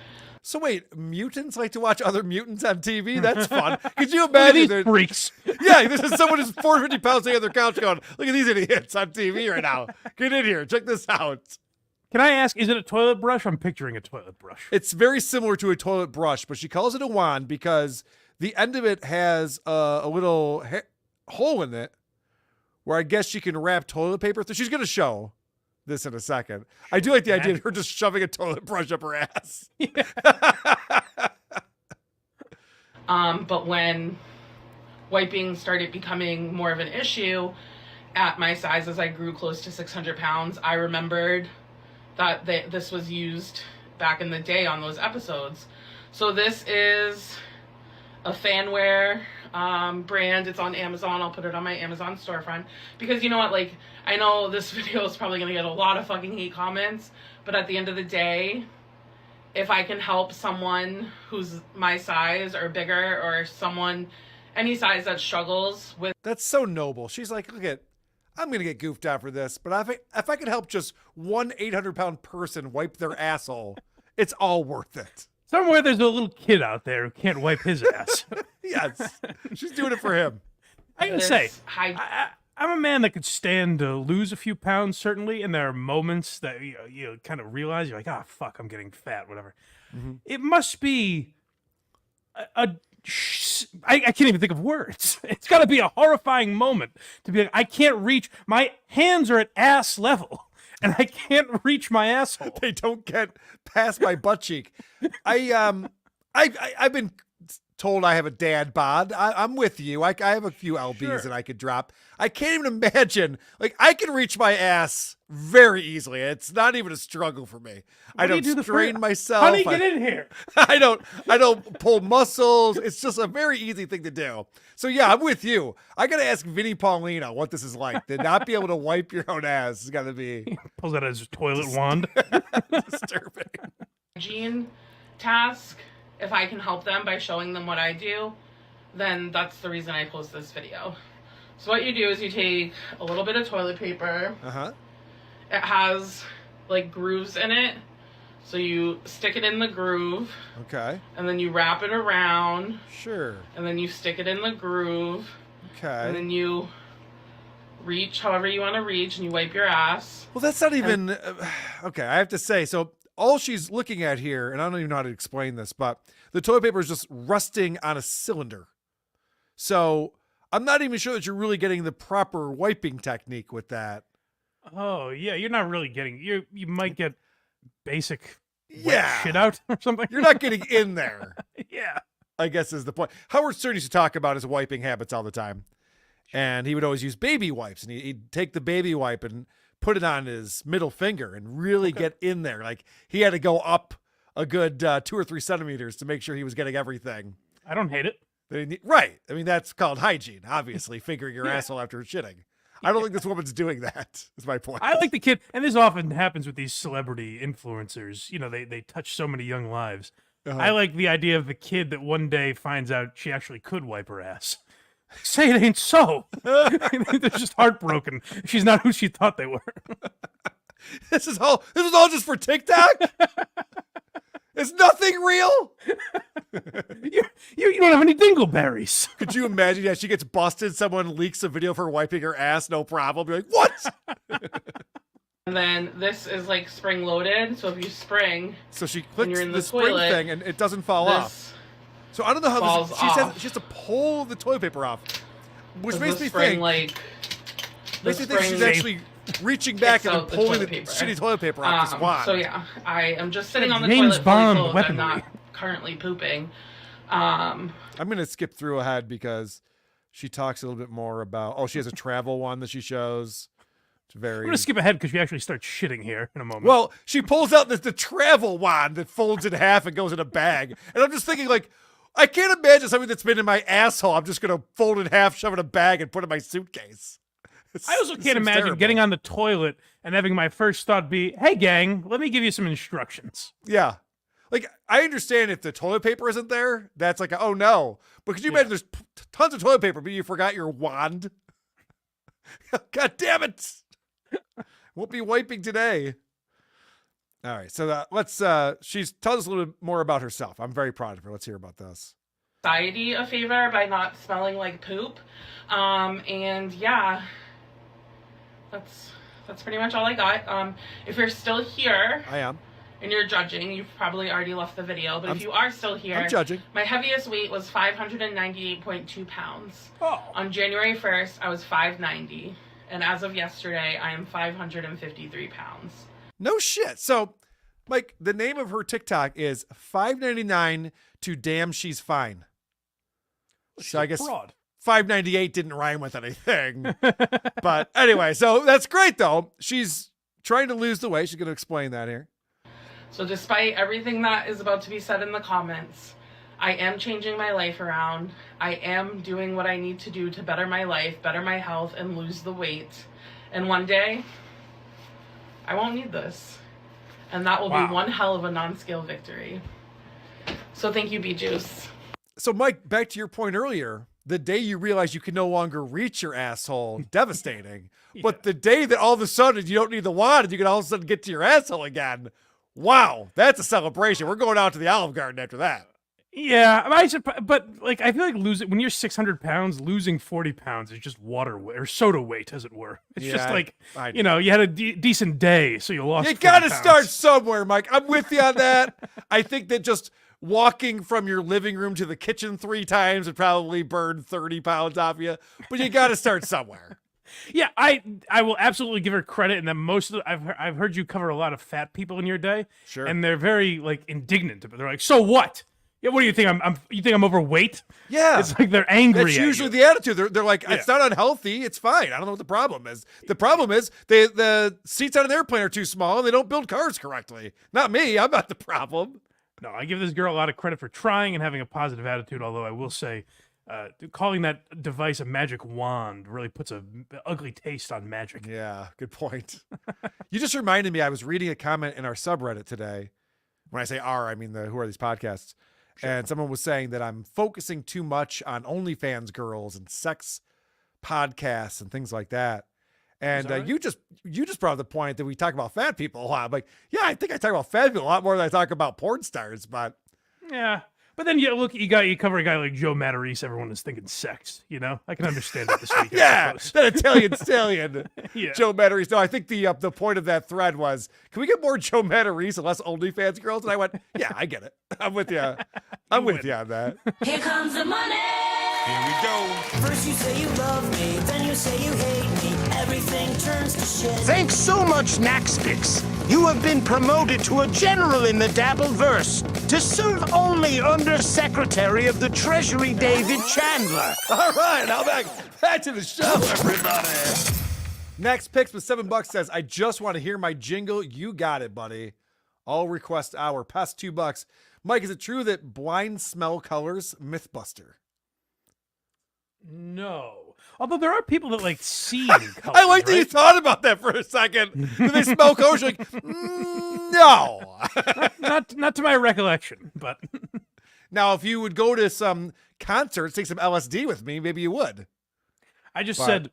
So wait, mutants like to watch other mutants on TV? That's fun. Could you imagine these freaks? Yeah, this is someone who's 450 pounds sitting on their couch going, look at these idiots on TV right now. Get in here. Check this out. Can I ask, is it a toilet brush? I'm picturing a toilet brush. It's very similar to a toilet brush, but she calls it a wand because the end of it has a little hole in it where I guess she can wrap toilet paper through. She's going to show this in a second. I do like the idea of her just shoving a toilet brush up her ass. But when wiping started becoming more of an issue at my size as I grew close to 600 pounds, I remembered that this was used back in the day on those episodes. So this is a fanware brand. It's on Amazon. I'll put it on my Amazon storefront because you know what, like, I know this video is probably gonna get a lot of fucking hate comments, but at the end of the day, if I can help someone who's my size or bigger or someone any size that struggles with... That's so noble. She's like, look at, I'm going to get goofed out for this, but if I could help just one 800-pound person wipe their asshole, it's all worth it. Somewhere there's a little kid out there who can't wipe his ass. Yes. She's doing it for him. I gotta say, I'm a man that could stand to lose a few pounds, certainly, and there are moments that you kind of realize, you're like, ah, fuck, I'm getting fat, whatever. Mm-hmm. It must be I can't even think of words. It's got to be a horrifying moment to be like, I can't reach, my hands are at ass level, and I can't reach my asshole. They don't get past my butt cheek. I've been told I have a dad bod. I'm with you. I have a few lbs that I could drop. I can't even imagine. Like, I can reach my ass very easily. It's not even a struggle for me. I don't strain myself. Honey, get in here. I don't pull muscles. It's just a very easy thing to do. So yeah, I'm with you. I gotta ask Vinnie Paulino what this is like. To not be able to wipe your own ass has got to be. Pulls out his toilet wand. Disturbing. Hygiene task. If I can help them by showing them what I do, then that's the reason I post this video. So what you do is you take a little bit of toilet paper. It has like grooves in it. So you stick it in the groove. Okay. And then you wrap it around. Sure. And then you stick it in the groove. Okay. And then you reach however you want to reach and you wipe your ass. Well, that's not even... okay, I have to say, so all she's looking at here, and I don't even know how to explain this, but the toilet paper is just resting on a cylinder. So I'm not even sure that you're really getting the proper wiping technique with that. Oh, yeah, you're not really getting... You might get basic wet shit out or something. You're not getting in there. Yeah. I guess is the point. Howard Stern used to talk about his wiping habits all the time. And he would always use baby wipes. And he'd take the baby wipe and put it on his middle finger and really get in there. Like, he had to go up a good 2 or 3 centimeters to make sure he was getting everything. I don't hate it. Right. I mean, that's called hygiene, obviously, fingering your asshole after shitting. I don't think this woman's doing that, is my point. I like the kid, and this often happens with these celebrity influencers. You know, they touch so many young lives. I like the idea of the kid that one day finds out she actually could wipe her ass. Say it ain't so. They're just heartbroken. She's not who she thought they were. This was all just for TikTok? Is nothing real? You don't have any dingleberries. Could you imagine? Yeah, she gets busted. Someone leaks a video of her wiping her ass. No problem. Be like, what? And then this is like spring loaded. So if you spring, so she clicks in the spring toilet, thing and it doesn't fall off. So I don't know how she says she has to pull the toilet paper off, which makes me think. Like Makes me think she's actually reaching back and pulling the shitty toilet paper off this wand. So yeah, I am just sitting on the James toilet Bond fully clothed. I'm weaponry. not currently pooping. I'm gonna skip through ahead because she talks a little bit more about. Oh, she has a travel wand that she shows. It's very. I'm gonna skip ahead because we actually start shitting here in a moment. Well, she pulls out the travel wand that folds in half and goes in a bag, and I'm just thinking like, I can't imagine something that's been in my asshole. I'm just gonna fold it in half, shove it in a bag, and put it in my suitcase. I also can't imagine terrible. getting on the toilet and having my first thought be, "Hey, gang, let me give you some instructions." Yeah. Like, I understand if the toilet paper isn't there, that's like, oh no. But could you imagine there's tons of toilet paper, but you forgot your wand? God damn it. Won't be wiping today. All right. So she's tells us a little bit more about herself. I'm very proud of her. Let's hear about this. Society a favor by not smelling like poop. And yeah, that's pretty much all I got. If you're still here. I am. And you're judging, you've probably already left the video, but if you are still here, I'm judging. My heaviest weight was 598.2 pounds. Oh. On January 1st, I was 590. And as of yesterday, I am 553 pounds. No shit. So, Mike, the name of her TikTok is 599 to damn she's fine. So I guess fraud. 598 didn't rhyme with anything. But anyway, so that's great though. She's trying to lose the weight. She's going to explain that here. So despite everything that is about to be said in the comments, I am changing my life around. I am doing what I need to do to better my life, better my health, and lose the weight. And one day, I won't need this. And that will be one hell of a non-scale victory. So thank you, B-Juice. So Mike, back to your point earlier, the day you realize you can no longer reach your asshole, devastating. Yeah. But the day that all of a sudden you don't need the wand and you can all of a sudden get to your asshole again, wow, that's a celebration. We're going out to the Olive Garden after that. Yeah, but like I feel like when you're 600 pounds, losing 40 pounds is just water weight or soda weight, as it were. It's just like you had a decent day, so you lost. You got to start somewhere, Mike. I'm with you on that. I think that just walking from your living room to the kitchen 3 times would probably burn 30 pounds off you, but you got to start somewhere. Yeah, I will absolutely give her credit in that most of I've heard you cover a lot of fat people in your day, sure, and they're very like indignant, but they're like, so what? Yeah, what do you think? You think I'm overweight? Yeah, it's like they're angry. That's usually the attitude. They're like, it's not unhealthy. It's fine. I don't know what the problem is. The problem is the seats on an airplane are too small and they don't build cars correctly. Not me. I'm not the problem. No, I give this girl a lot of credit for trying and having a positive attitude. Although I will say, calling that device a magic wand really puts an ugly taste on magic. Yeah, good point. You just reminded me. I was reading a comment in our subreddit today. When I say our, I mean who are these podcasts? Sure. And someone was saying that I'm focusing too much on OnlyFans girls and sex podcasts and things like that. And right? you just brought up the point that we talk about fat people a lot. I'm like, yeah, I think I talk about fat people a lot more than I talk about porn stars. But yeah, but then you cover a guy like Joe Matarese. Everyone is thinking sex. You know, I can understand that this week. Yeah, that Italian stallion, yeah. Joe Matarese. No, I think the point of that thread was, can we get more Joe Matarese and less OnlyFans girls? And I went, yeah, I get it. I'm with you. I'm with you on that. Here comes the money. Here we go. First you say you love me, then you say you hate me. Everything turns to shit. Thanks so much, Naxpix. You have been promoted to a general in the Dabbleverse to serve only Under Secretary of the Treasury, David Chandler. All right, now back to the show, everybody. Next picks with $7 says, I just want to hear my jingle. You got it, buddy. All request hour. Past $2. Mike, is it true that blind smell colors? Mythbuster. No. Although there are people that like see colors, I like that you thought about that for a second. Do they smell colors? You're like, no. not to my recollection, but now if you would go to some concerts, take some LSD with me, maybe you would. I just said,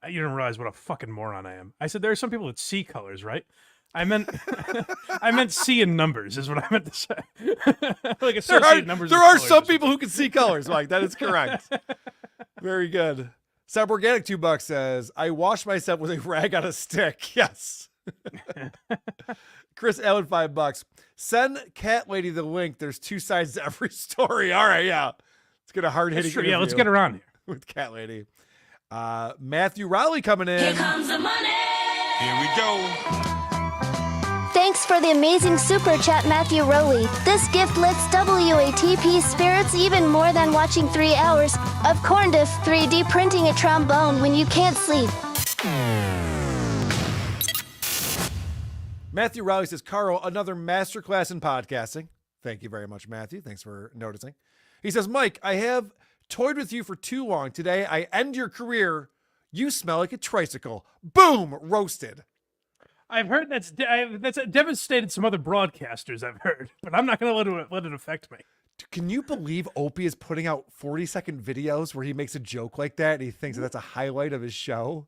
you don't realize what a fucking moron I am. I said there are some people that see colors, right? I meant see in numbers is what I meant to say. Like associate numbers. There are some people who can see colors, Mike. That is correct. Very good. Sub Organic $2 says, I wash myself with a rag on a stick. Yes. Chris Allen $5. Send Cat Lady the link. There's 2 sides to every story. All right, yeah. Let's get a hard hitting. Yeah, let's get her on here with Cat Lady. Matthew Rowley coming in. Here comes the money. Here we go. Thanks for the amazing super chat, Matthew Rowley. This gift lifts WATP spirits even more than watching 3 hours of corn diff 3D printing a trombone when you can't sleep. Matthew Rowley says, Carl, another masterclass in podcasting. Thank you very much, Matthew. Thanks for noticing. He says, Mike, I have toyed with you for too long. Today, I end your career. You smell like a tricycle. Boom! Roasted. I've heard that's devastated some other broadcasters, I've heard, but I'm not going to let it affect me. Can you believe Opie is putting out 40-second videos where he makes a joke like that and he thinks that that's a highlight of his show?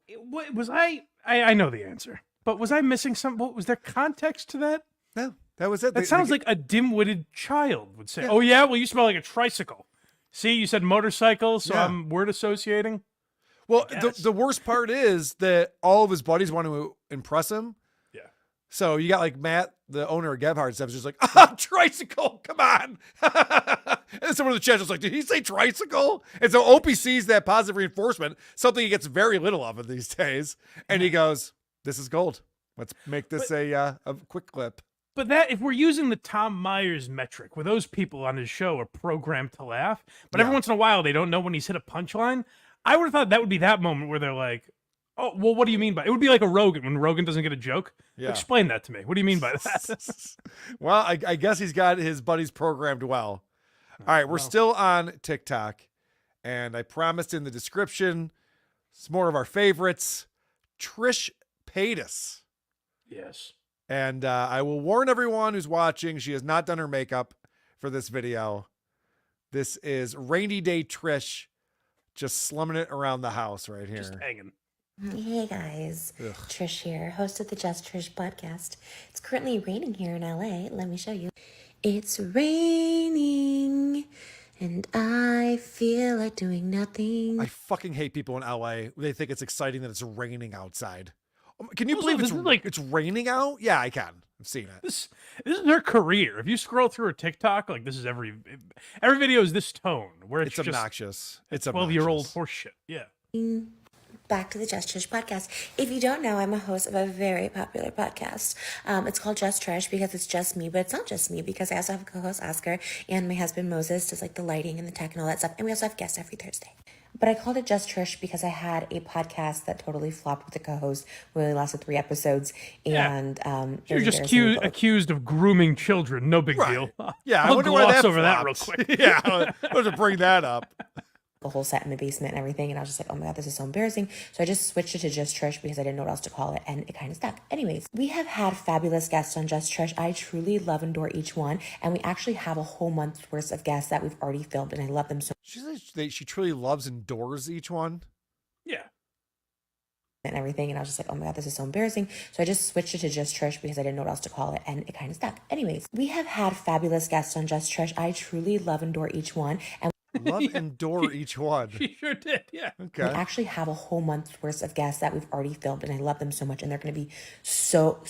I know the answer, but was I missing some? Was there context to that? No, that was it. That sounds like a dim-witted child would say. Yeah. Oh, yeah? Well, you smell like a tricycle. See, you said motorcycle, so Yeah. I'm word associating. Well, the worst part is that all of his buddies want to impress him. Yeah. So you got like Matt, the owner of Gebhard, stuff, is just like, ah, tricycle, come on. And someone in the chat was like, did he say tricycle? And so Opie sees that positive reinforcement, something he gets very little of in these days. And he goes, this is gold. Let's make this a quick clip. But that, if we're using the Tom Myers metric, where those people on his show are programmed to laugh, but every once in a while they don't know when he's hit a punchline, I would have thought that would be that moment where they're like, oh, well, what do you mean by it? It would be like a Rogan when Rogan doesn't get a joke. Yeah. Explain that to me. What do you mean by that? Well, I guess he's got his buddies programmed well. All right, we're still on TikTok, and I promised in the description some more of our favorites. Trisha Paytus. Yes. And I will warn everyone who's watching, she has not done her makeup for this video. This is Rainy Day Trish just slumming it around the house right here. Just hanging. Hey guys, Ugh. Trish here, host of the Just Trish podcast. It's currently raining here in LA. Let me show you. It's raining and I feel like doing nothing. I fucking hate people in LA. They think it's exciting that it's raining outside. Can you believe it's raining out? Yeah, I can. I've seen it. This is her career. If you scroll through her TikTok, like this is every video is this tone where it's just obnoxious. It's 12-year-old horseshit. Yeah. Back to the Just Trish podcast. If you don't know, I'm a host of a very popular podcast. It's called Just Trish because it's just me, but it's not just me because I also have a co-host, Oscar, and my husband, Moses, does like the lighting and the tech and all that stuff. And we also have guests every Thursday. But I called it Just Trish because I had a podcast that totally flopped with the co-host. We only lasted 3 episodes. And you're just accused of grooming children. No big deal. Yeah, I I'll wonder why gloss that over that real flopped. quick. Yeah, I was to bring that up. The whole set in the basement and everything, and I was just like, oh my god, this is so embarrassing. So I just switched it to Just Trish because I didn't know what else to call it, and it kind of stuck. Anyways, we have had fabulous guests on Just Trish. I truly love and adore each one, and we actually have a whole month's worth of guests that we've already filmed, and I love them so She truly loves and adores each one. Yeah. and everything, and I was just like, oh my god, this is so embarrassing. So I just switched it to Just Trish because I didn't know what else to call it, and it kind of stuck. Anyways, we have had fabulous guests on Just Trish. I truly love and adore each one, and Love and adore each one. She sure did, yeah. Okay. we actually have a whole month's worth of guests that we've already filmed, and I love them so much, and they're going to be so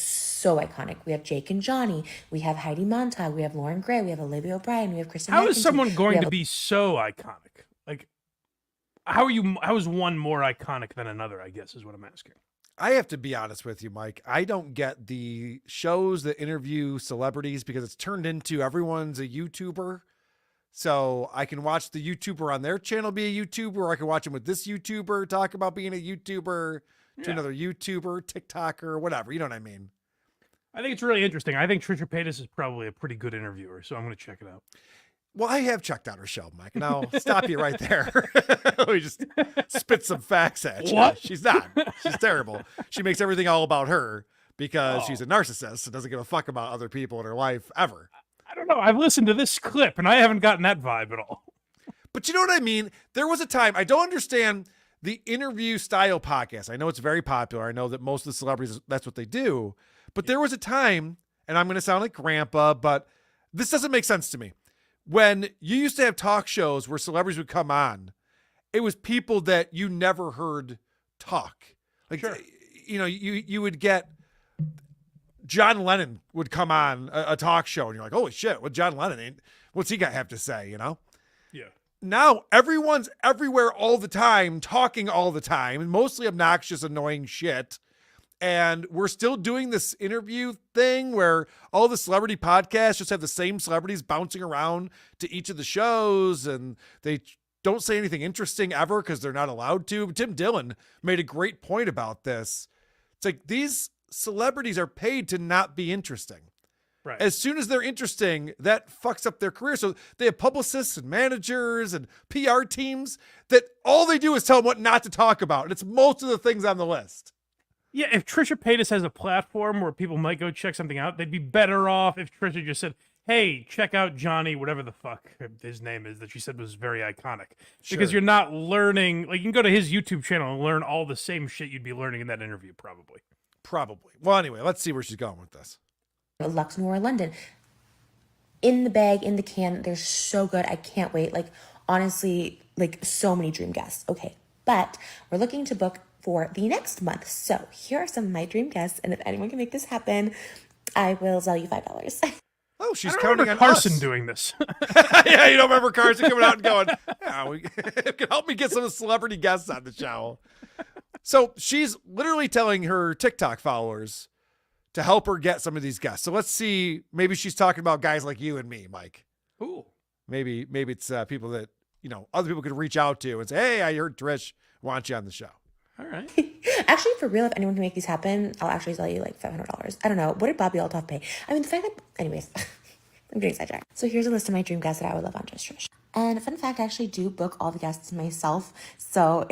iconic. We have Jake and Johnny, we have Heidi Montag, we have Lauren Gray, we have Olivia O'Brien, we have Kristen. How is McEntee, someone we going have to be so iconic? Like, how is one more iconic than another, I guess, is what I'm asking. I have to be honest with you, Mike. I don't get the shows that interview celebrities because it's turned into everyone's a YouTuber. So I can watch the YouTuber on their channel be a YouTuber, or I can watch him with this YouTuber talk about being a YouTuber to another YouTuber, TikToker, whatever. You know what I mean? I think it's really interesting. I think Trisha Paytus is probably a pretty good interviewer, so I'm going to check it out. Well, I have checked out her show, Mike, and I'll stop you right there. We just spit some facts at you. What? She's not. She's terrible. She makes everything all about her because she's a narcissist and doesn't give a fuck about other people in her life ever. I don't know. I've listened to this clip, and I haven't gotten that vibe at all. But you know what I mean? There was a time, I don't understand the interview style podcast. I know it's very popular. I know that most of the celebrities, that's what they do. But there was a time, and I'm going to sound like grandpa, but this doesn't make sense to me. When you used to have talk shows where celebrities would come on, it was people that you never heard talk. Like, you know, you would get John Lennon would come on a talk show and you're like, holy shit, what John Lennon, what's he got have to say, you know? Yeah. now everyone's everywhere all the time, talking all the time, and mostly obnoxious, annoying shit. And we're still doing this interview thing where all the celebrity podcasts just have the same celebrities bouncing around to each of the shows, and they don't say anything interesting ever because they're not allowed to. Tim Dillon made a great point about this. It's like these celebrities are paid to not be interesting. Right. As soon as they're interesting, that fucks up their career. So they have publicists and managers and PR teams that all they do is tell them what not to talk about. And it's most of the things on the list. Yeah, if Trisha Paytus has a platform where people might go check something out, they'd be better off if Trisha just said, hey, check out Johnny, whatever the fuck his name is that she said was very iconic. Because you're not learning, like you can go to his YouTube channel and learn all the same shit you'd be learning in that interview, probably. Probably. Well, anyway, let's see where she's going with this. Luxembourg, London. In the bag, in the can. They're so good. I can't wait. Like, honestly, like so many dream guests. Okay. But we're looking to book for the next month. So here are some of my dream guests. And if anyone can make this happen, I will sell you $5. Oh, she's I don't counting remember on Carson us. doing this. Yeah, you don't remember Carson coming out and going, yeah, it can help me get some celebrity guests on the show. So she's literally telling her TikTok followers to help her get some of these guests. So let's see. Maybe she's talking about guys like you and me, Mike. Ooh. Maybe it's people that, other people could reach out to and say, hey, I heard Trish wants you on the show. All right. Actually, for real, if anyone can make these happen, I'll actually sell you like $500. I don't know. What did Bobby Altoff pay? I mean, the fact that, anyways, I'm getting sidetracked. So here's a list of my dream guests that I would love on Just Trish. And fun fact, I actually do book all the guests myself. So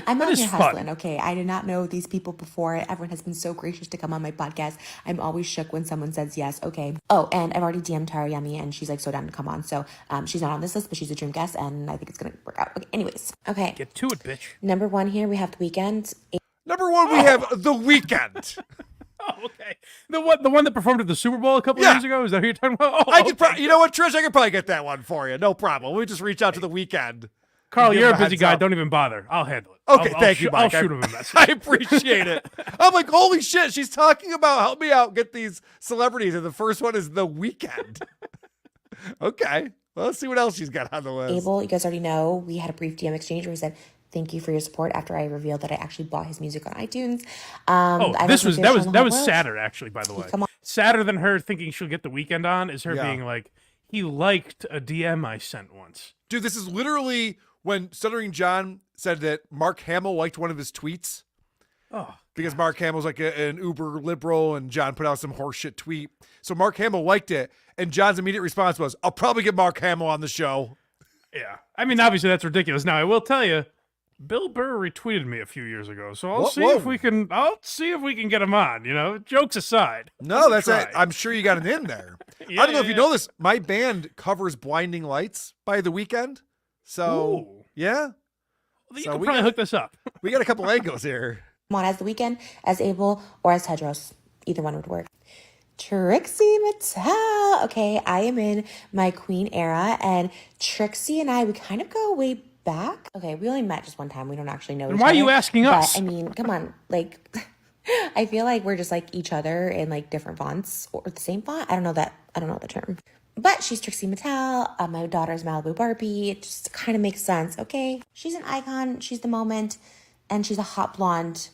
I'm out here hustling, okay? I did not know these people before. Everyone has been so gracious to come on my podcast. I'm always shook when someone says yes, okay. Oh, and I've already DM'd Tara Yummy, and she's like so down to come on. So she's not on this list, but she's a dream guest, and I think it's going to work out. Okay, anyways. Okay. Get to it, bitch. Number one here, we have The Weeknd. Number one, we have The Weeknd. Oh, okay. The one that performed at the Super Bowl a couple years ago? Is that who you're talking about? Oh, I could you know what, Trish? I could probably get that one for you. No problem. We just reach out to The Weeknd. Carl, Give you're him a busy heads guy. up. Don't even bother. I'll handle it. Okay, I'll thank you, Mike. I'll shoot him a message. I appreciate it. I'm like, holy shit, she's talking about help me out, get these celebrities, and the first one is The Weeknd. Okay, well, let's see what else she's got on the list. Abel, you guys already know, we had a brief DM exchange where he said, thank you for your support after I revealed that I actually bought his music on iTunes. That was sadder, actually, by the way. Come on. Sadder than her thinking she'll get The Weeknd on is her Yeah. being like, he liked a DM I sent once. Dude, this is literally when Stuttering John said that Mark Hamill liked one of his tweets. Oh, because Mark Hamill's like an uber liberal, and John put out some horseshit tweet. So Mark Hamill liked it, and John's immediate response was, I'll probably get Mark Hamill on the show. Yeah. I mean, obviously that's ridiculous. Now, I will tell you, Bill Burr retweeted me a few years ago, so I'll see if we can get him on, jokes aside. No, that's it. I'm sure you got an in there. I don't know if you know this. My band covers Blinding Lights by The Weeknd. So, yeah. Well, you can probably hook this up. We got a couple angles here. Come on, as The Weeknd, as Abel, or as Tedros. Either one would work. Trixie Mattel. Okay, I am in my queen era, and Trixie and I, we kind of go way back. Okay, we only met just one time. We don't actually know each other. Why are you asking us? But, I mean, come on. Like, I feel like we're just like each other in like different fonts or the same font. I don't know the term. But she's Trixie Mattel. My daughter's Malibu Barbie. It just kind of makes sense. Okay, she's an icon. She's the moment. And she's a hot blonde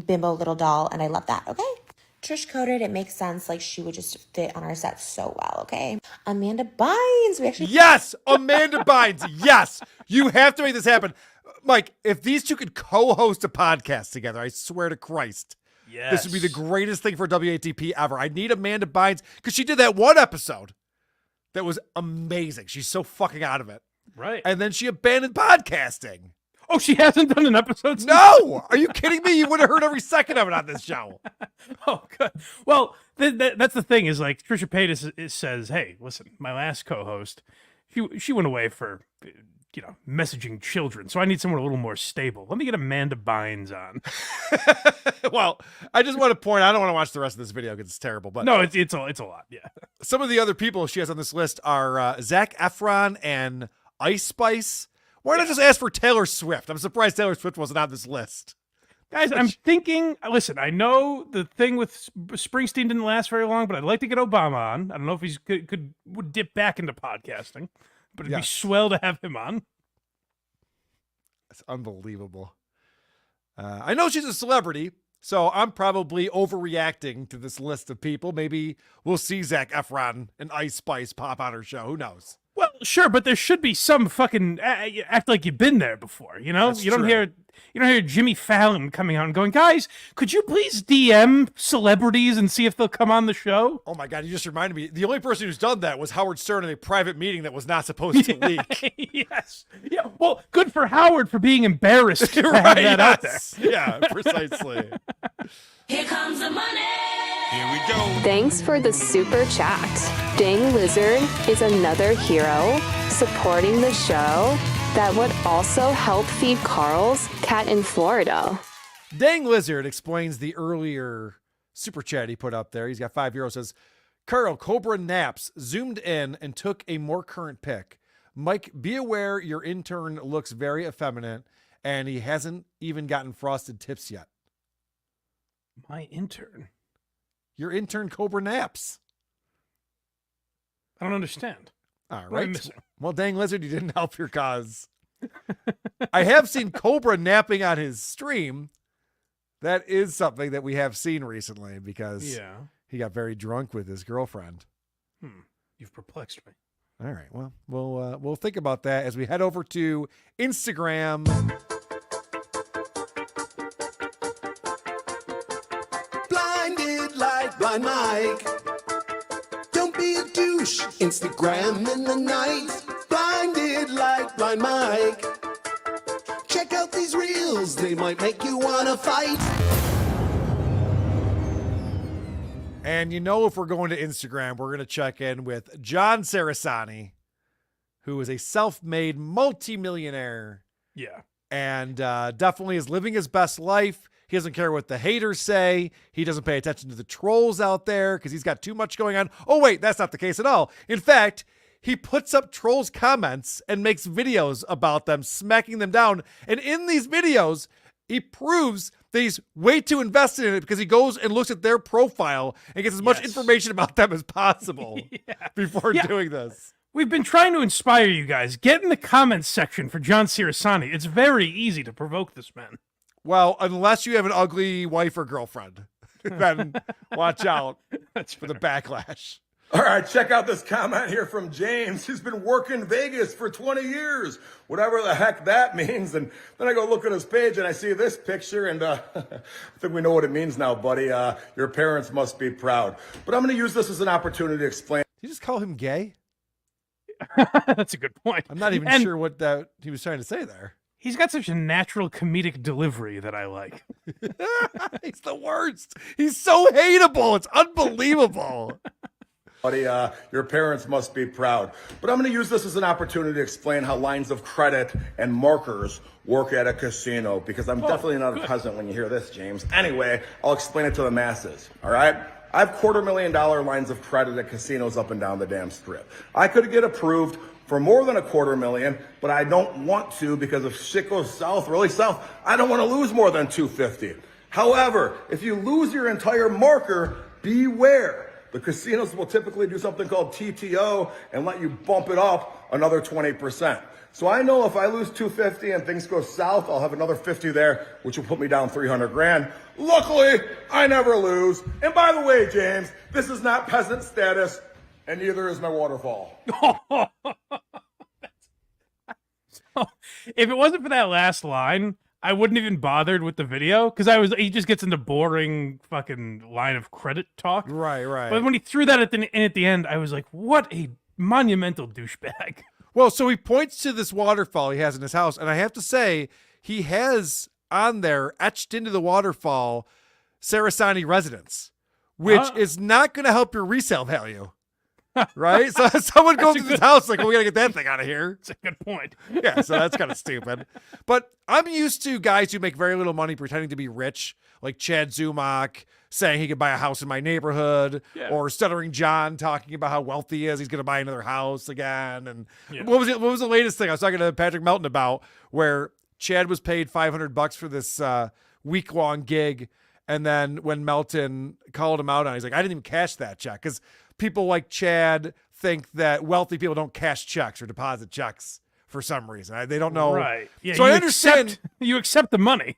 bimbo little doll. And I love that. Okay. Trish coded. It makes sense. Like she would just fit on our set so well. Okay. Amanda Bynes. Yes. Amanda Bynes. Yes. You have to make this happen. Mike, if these two could co-host a podcast together, I swear to Christ. Yes. This would be the greatest thing for WATP ever. I need Amanda Bynes because she did that one episode that was amazing. She's so fucking out of it. Right. And then she abandoned podcasting. Oh, she hasn't done an episode since? No! Are you kidding me? You would have heard every second of it on this show. Oh, good. Well, that's the thing is like Trisha Paytus says, hey, listen, my last co-host, she went away for, messaging children. So I need someone a little more stable. Let me get Amanda Bynes on. Well, I just want to point, I don't want to watch the rest of this video because it's terrible. But no, it's a lot. Yeah. Some of the other people she has on this list are Zac Efron and Ice Spice. Why not just ask for Taylor Swift? I'm surprised Taylor Swift wasn't on this list. Guys, I'm thinking, listen, I know the thing with Springsteen didn't last very long, but I'd like to get Obama on. I don't know if he would dip back into podcasting. but it'd be Yes. swell to have him on. It's unbelievable. I know she's a celebrity, so I'm probably overreacting to this list of people. Maybe we'll see Zac Efron and Ice Spice pop on her show. Who knows? Well, sure, but there should be some fucking act like you've been there before. You know, That's you don't true. hear Jimmy Fallon coming out and going, "Guys, could you please DM celebrities and see if they'll come on the show?" Oh my God, you just reminded me. The only person who's done that was Howard Stern in a private meeting that was not supposed to leak. Yes. Yeah. Well, good for Howard for being embarrassed to have that out there. Yeah, precisely. Here comes the money. Here we go. Thanks for the super chat. Dang Lizard is another hero supporting the show that would also help feed Carl's cat in Florida. Dang Lizard explains the earlier super chat he put up there. He's got €5. Says, Karl, Cobra naps, zoomed in and took a more current pic. Mike, be aware your intern looks very effeminate and he hasn't even gotten frosted tips yet. My intern? Your intern Cobra naps. I don't understand. All What am I right. missing? Well, dang Lizard, you didn't help your cause. I have seen Cobra napping on his stream. That is something that we have seen recently because he got very drunk with his girlfriend. You've perplexed me. All right. Well, we'll think about that as we head over to Instagram. Blinded like Blind Mike. Don't be a douche. Instagram in the night. Blinded like Blind Mike. Check out these reels. They might make you wanna fight. And you know, if we're going to Instagram, we're going to check in with John Cerasani, who is a self-made multimillionaire. Yeah. And definitely is living his best life. He doesn't care what the haters say. He doesn't pay attention to the trolls out there because he's got too much going on. Oh, wait, that's not the case at all. In fact, he puts up trolls' comments and makes videos about them, smacking them down. And in these videos, he proves that he's way too invested in it because he goes and looks at their profile and gets as much information about them as possible before doing this. We've been trying to inspire you guys. Get in the comments section for John Cerasani. It's very easy to provoke this man. Well, unless you have an ugly wife or girlfriend, then watch out for the backlash. All right, check out this comment here from James. He's been working Vegas for 20 years, whatever the heck that means. And then I go look at his page and I see this picture and I think we know what it means now, buddy. Your parents must be proud. But I'm going to use this as an opportunity to explain. Did you just call him gay? That's a good point. I'm not even sure what that he was trying to say there. He's got such a natural comedic delivery that I like. He's the worst. He's so hateable. It's unbelievable. Buddy, your parents must be proud. But I'm going to use this as an opportunity to explain how lines of credit and markers work at a casino, because I'm definitely not a peasant when you hear this, James. Anyway, I'll explain it to the masses, all right? I have $250,000 lines of credit at casinos up and down the damn strip. I could get approved for more than $250,000, but I don't want to because if shit goes south, really south, I don't want to lose more than $250,000. However, if you lose your entire marker, beware. The casinos will typically do something called TTO and let you bump it up another 20%. So I know if I lose $250,000 and things go south, I'll have another $50,000 there, which will put me down $300,000. Luckily, I never lose. And by the way, James, this is not peasant status, and neither is my waterfall. If it wasn't for that last line, I wouldn't even bothered with the video because he just gets into boring fucking line of credit talk. Right. But when he threw that at the end, I was like, what a monumental douchebag. Well, so he points to this waterfall he has in his house, and I have to say, he has on there, etched into the waterfall, Cerasani residence, which is not going to help your resale value. Right? So someone goes to this house like, well, we got to get that thing out of here. That's a good point. Yeah, so that's kind of stupid. But I'm used to guys who make very little money pretending to be rich, like Chad Zumach saying he could buy a house in my neighborhood, or Stuttering John talking about how wealthy he is. He's going to buy another house again. And what was the latest thing I was talking to Patrick Melton about, where Chad was paid $500 for this week-long gig, and then when Melton called him out on it, he's like, I didn't even cash that check, because people like Chad think that wealthy people don't cash checks or deposit checks for some reason. They don't know. Right. Yeah, so I understand. You accept the money.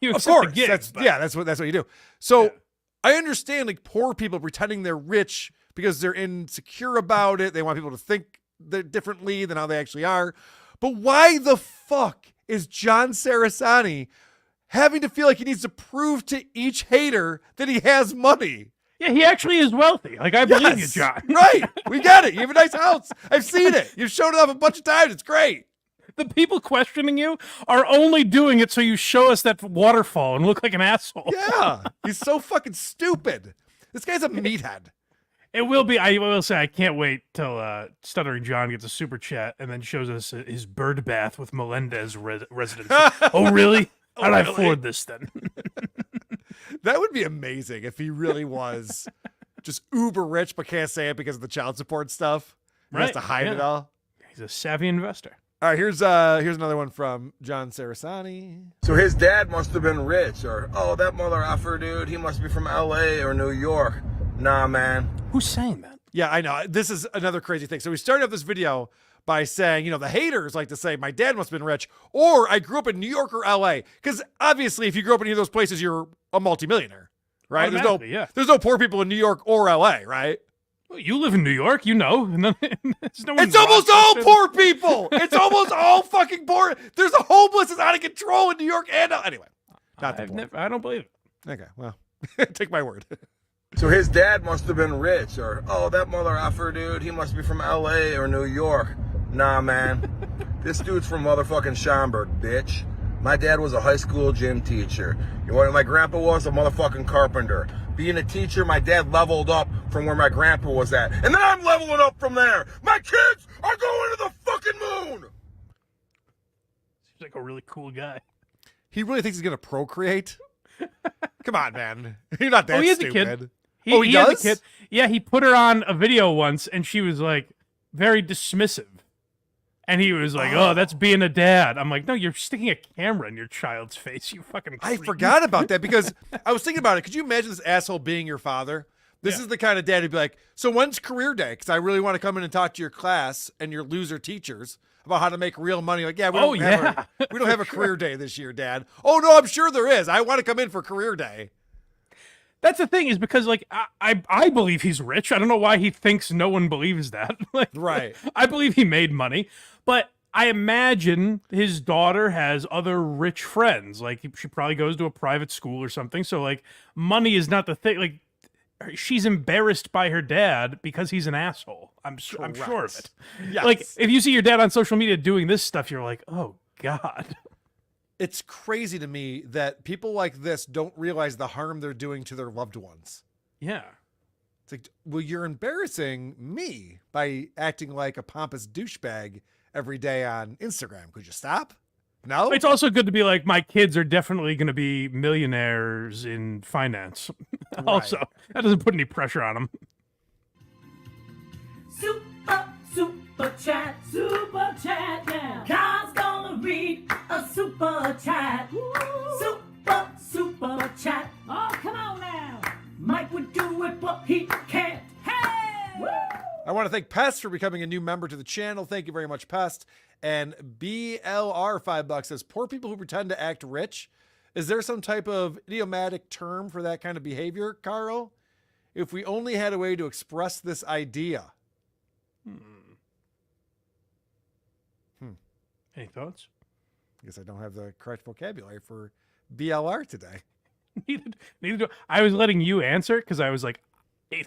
You Of accept course. the gig, that's what you do. So I understand like poor people pretending they're rich because they're insecure about it. They want people to think differently than how they actually are. But why the fuck is John Cerasani having to feel like he needs to prove to each hater that he has money? Yeah, he actually is wealthy. Like, I believe you, John. Right. We get it. You have a nice house. I've seen it. You've shown it off a bunch of times. It's great. The people questioning you are only doing it so you show us that waterfall and look like an asshole. Yeah. He's so fucking stupid. This guy's a meathead. It will be. I will say, I can't wait till Stuttering John gets a super chat and then shows us his bird bath with Melendez residence. Oh, really? How do I afford this then? That would be amazing if he really was just uber rich, but can't say it because of the child support stuff. He has to hide it all. He's a savvy investor. All right, here's another one from John Cerasani. So his dad must have been rich, or, oh, that mother effer, dude, he must be from LA or New York. Nah, man. Who's saying that? Yeah, I know. This is another crazy thing. So we started off this video by saying, the haters like to say, my dad must have been rich, or I grew up in New York or LA. Because obviously, if you grew up in either of those places, you're a multimillionaire, right? There's no poor people in New York or LA, right? Well, you live in New York, you know. It's almost all poor people. It's almost all fucking poor. There's a homeless is out of control in New York and anyway. Not the point. I don't believe it. Okay, well, take my word. So his dad must have been rich, or, oh, that mother effer, dude, he must be from LA or New York. Nah, man. This dude's from motherfucking Schaumburg, bitch. My dad was a high school gym teacher. You know what my grandpa was? A motherfucking carpenter. Being a teacher, my dad leveled up from where my grandpa was at. And then I'm leveling up from there. My kids are going to the fucking moon. Seems like a really cool guy. He really thinks he's going to procreate? Come on, man. You're not that he stupid. Has a kid. He does? Has a kid. Yeah, he put her on a video once, and she was, like, very dismissive. And he was like, oh, that's being a dad. I'm like, no, you're sticking a camera in your child's face, you fucking creep. I forgot about that because I was thinking about it. Could you imagine this asshole being your father? This is the kind of dad who'd be like, so when's career day? Because I really want to come in and talk to your class and your loser teachers about how to make real money. Like, yeah, we don't have a career day this year, Dad. Oh, no, I'm sure there is. I want to come in for career day. That's the thing is because, like, I believe he's rich. I don't know why he thinks no one believes that. Like, right. I believe he made money. But I imagine his daughter has other rich friends. Like, she probably goes to a private school or something. So, like, money is not the thing. Like, she's embarrassed by her dad because he's an asshole. I'm sure of it. Yes. Like, if you see your dad on social media doing this stuff, you're like, oh, God. It's crazy to me that people like this don't realize the harm they're doing to their loved ones. Yeah. It's like, well, you're embarrassing me by acting like a pompous douchebag every day on Instagram. Could you stop? No? It's also good to be like, my kids are definitely going to be millionaires in finance. Right. Also, that doesn't put any pressure on them. Super chat now. God's gonna read a super chat. Super chat. Oh, come on now. Mike would do it, but he can't. Hey! I want to thank Pest for becoming a new member to the channel. Thank you very much, Pest. And BLR $5 says, poor people who pretend to act rich. Is there some type of idiomatic term for that kind of behavior, Carl? If we only had a way to express this idea. Any thoughts? I guess I don't have the correct vocabulary for BLR today. Neither do I. Was letting you answer because I was like,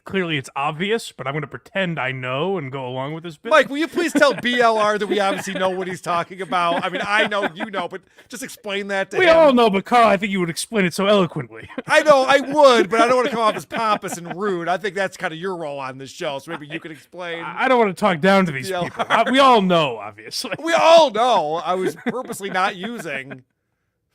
clearly it's obvious, but I'm going to pretend I know and go along with this bit. Mike, will you please tell BLR that we obviously know what he's talking about? I mean, I know, you know, but just explain that to him. We all know, but Carl, I think you would explain it so eloquently. I know, I would, but I don't want to come off as pompous and rude. I think that's kind of your role on this show, so maybe you could explain. I don't want to talk down to these people. We all know, obviously. We all know. I was purposely not using...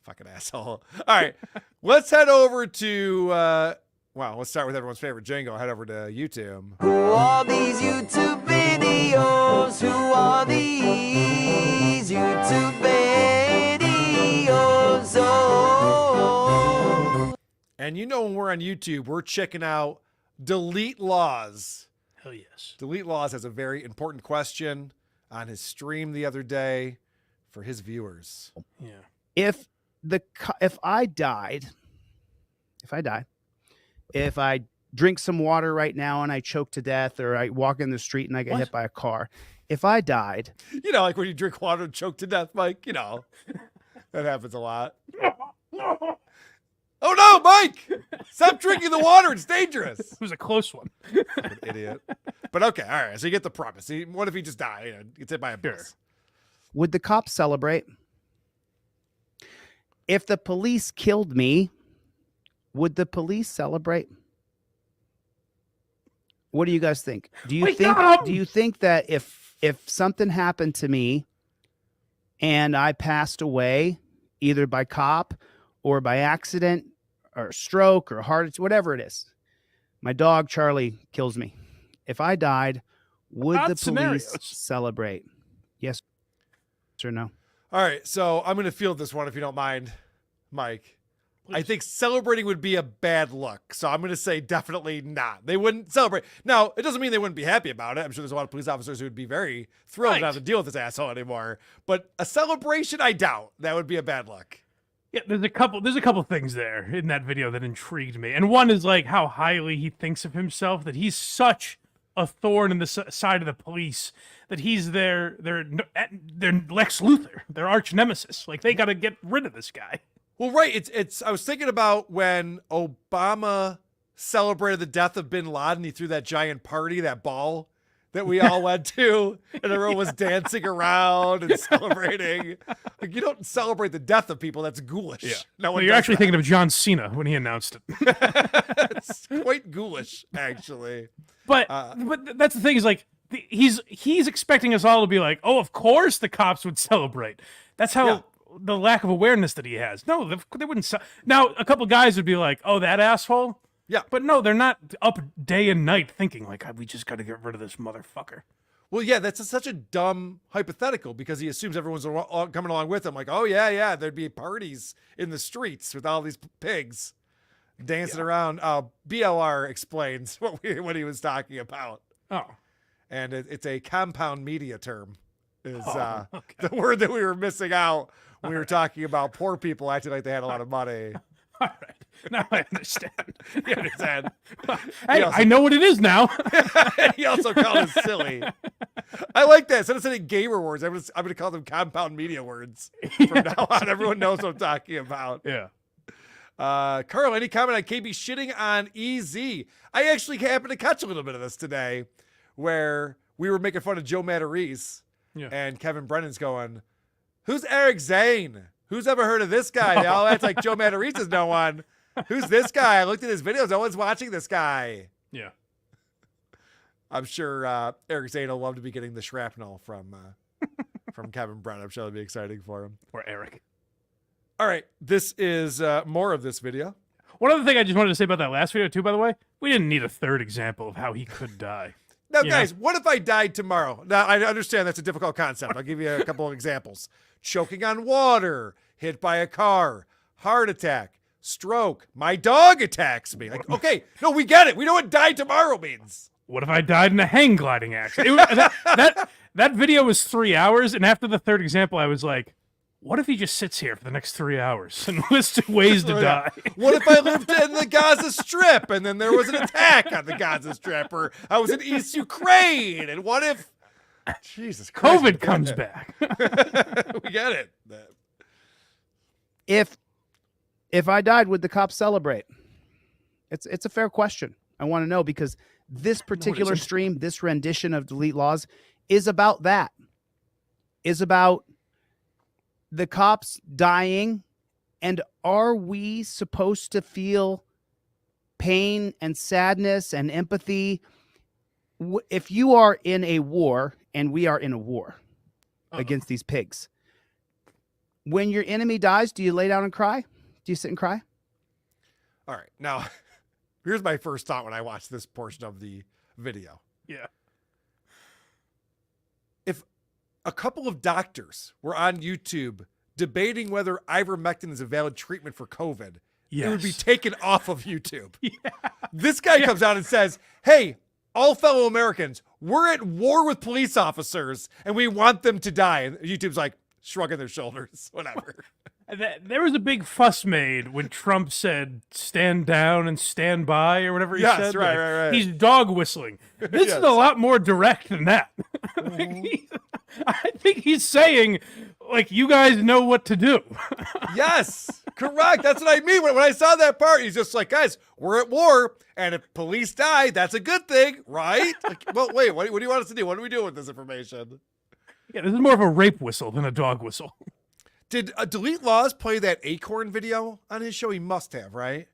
Fucking asshole. All right, let's head over to... let's start with everyone's favorite jingle. Head over to YouTube. Who are these YouTube videos? Who are these YouTube videos? Oh. And you know when we're on YouTube, we're checking out Delete Lawz. Hell yes. Delete Lawz has a very important question on his stream the other day for his viewers. Yeah. If I died, if I drink some water right now and I choke to death, or I walk in the street and I get hit by a car, if I died, You know, like when you drink water and choke to death, Mike, you know, that happens a lot. Oh no, Mike! Stop drinking the water. It's dangerous. It was a close one. An idiot. But okay, all right. So you get the premise. What if he just died? You know, gets hit by a bus. would the cops celebrate? If the police killed me, would the police celebrate? What do you guys think? Do you think that if something happened to me and I passed away either by cop or by accident or stroke or heart attack, whatever it is, my dog Charlie kills me. If I died, would the police celebrate? Yes or no? All right, so I'm going to field this one if you don't mind, Mike. I think celebrating would be a bad look, so I'm going to say definitely not. They wouldn't celebrate. Now, it doesn't mean they wouldn't be happy about it. I'm sure there's a lot of police officers who would be very thrilled not to have to deal with this asshole anymore. But a celebration, I doubt. That would be a bad look. Yeah, there's a couple things there in that video that intrigued me. And one is like how highly he thinks of himself, that he's such a thorn in the side of the police, that he's their Lex Luthor, their arch nemesis. Like, they got to get rid of this guy. Well, right. It's. I was thinking about when Obama celebrated the death of bin Laden. He threw that giant party, that ball that we all went to, and everyone was dancing around and celebrating. Like, you don't celebrate the death of people. That's ghoulish. Yeah. No Well, one you're does actually that. thinking of John Cena when he announced it. It's quite ghoulish, actually. But that's the thing, is like he's expecting us all to be like, oh, of course the cops would celebrate. That's how the lack of awareness that he has. No, they wouldn't. Now, a couple guys would be like, oh, that asshole. Yeah. But no, they're not up day and night thinking like, we just got to get rid of this motherfucker. Well, yeah, that's such a dumb hypothetical because he assumes everyone's all coming along with him. Like, oh, yeah, there'd be parties in the streets with all these pigs dancing around. BLR explains what he was talking about. Oh. And it's a compound media term is the word that we were missing out when we were talking about poor people acting like they had a lot of money. All right. Now I understand. You understand? Hey, I know what it is now. He also called us silly. I like that. Instead of saying gamer words, I'm going to call them compound media words from now on. Everyone knows what I'm talking about. Yeah. Karl, any comment on KB shitting on EZ? I actually happened to catch a little bit of this today where we were making fun of Joe Matarese and Kevin Brennan's going, who's Eric Zane? Who's ever heard of this guy? They all act like Joe Matarese is no one. Who's this guy? I looked at his videos. No one's watching this guy. Yeah. I'm sure Eric Zane will love to be getting the shrapnel from Kevin Brennan. I'm sure it'll be exciting for him. Or Eric. All right. This is more of this video. One other thing I just wanted to say about that last video, too, by the way, we didn't need a third example of how he could die. Now, guys, what if I died tomorrow? Now, I understand that's a difficult concept. I'll give you a couple of examples. Choking on water, hit by a car, heart attack, stroke, my dog attacks me. Like, okay, no, we get it. We know what die tomorrow means. What if I died in a hang gliding accident? That video was 3 hours, and after the third example, I was like, what if he just sits here for the next 3 hours and lists ways to die? What if I lived in the Gaza Strip and then there was an attack on the Gaza Strip, or I was in East Ukraine, and what if Jesus Christ, COVID comes back? We get it. If I died, would the cops celebrate? It's a fair question. I want to know, because this particular stream, this rendition of Delete Lawz, is about that. Is about the cops dying, and are we supposed to feel pain and sadness and empathy? If you are in a war, and we are in a war against these pigs, when your enemy dies, do you lay down and cry? Do you sit and cry? All right. Now, here's my first thought when I watched this portion of the video. Yeah. If a couple of doctors were on YouTube debating whether ivermectin is a valid treatment for COVID, it would be taken off of YouTube. This guy comes out and says, hey, all fellow Americans, we're at war with police officers and we want them to die. And YouTube's like shrugging their shoulders, whatever. There was a big fuss made when Trump said "stand down" and "stand by" or whatever he said. Yes, right. He's dog whistling. This is a lot more direct than that. I think he's saying, like, you guys know what to do. Yes, correct. That's what I mean. When I saw that part, he's just like, guys, we're at war, and if police die, that's a good thing, right? Like, well, wait, what do you want us to do? What are we doing with this information? Yeah, this is more of a rape whistle than a dog whistle. Did Delete Lawz play that Acorn video on his show? He must have, right?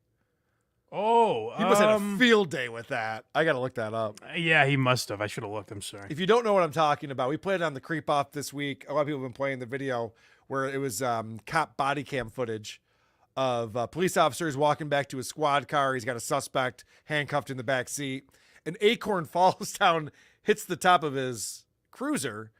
Oh, he must have a field day with that. I got to look that up. Yeah, he must have. I should have looked. I'm sorry. If you don't know what I'm talking about, we played it on the Creep Off this week. A lot of people have been playing the video where it was cop body cam footage of police officers walking back to a squad car. He's got a suspect handcuffed in the back seat. An acorn falls down, hits the top of his cruiser,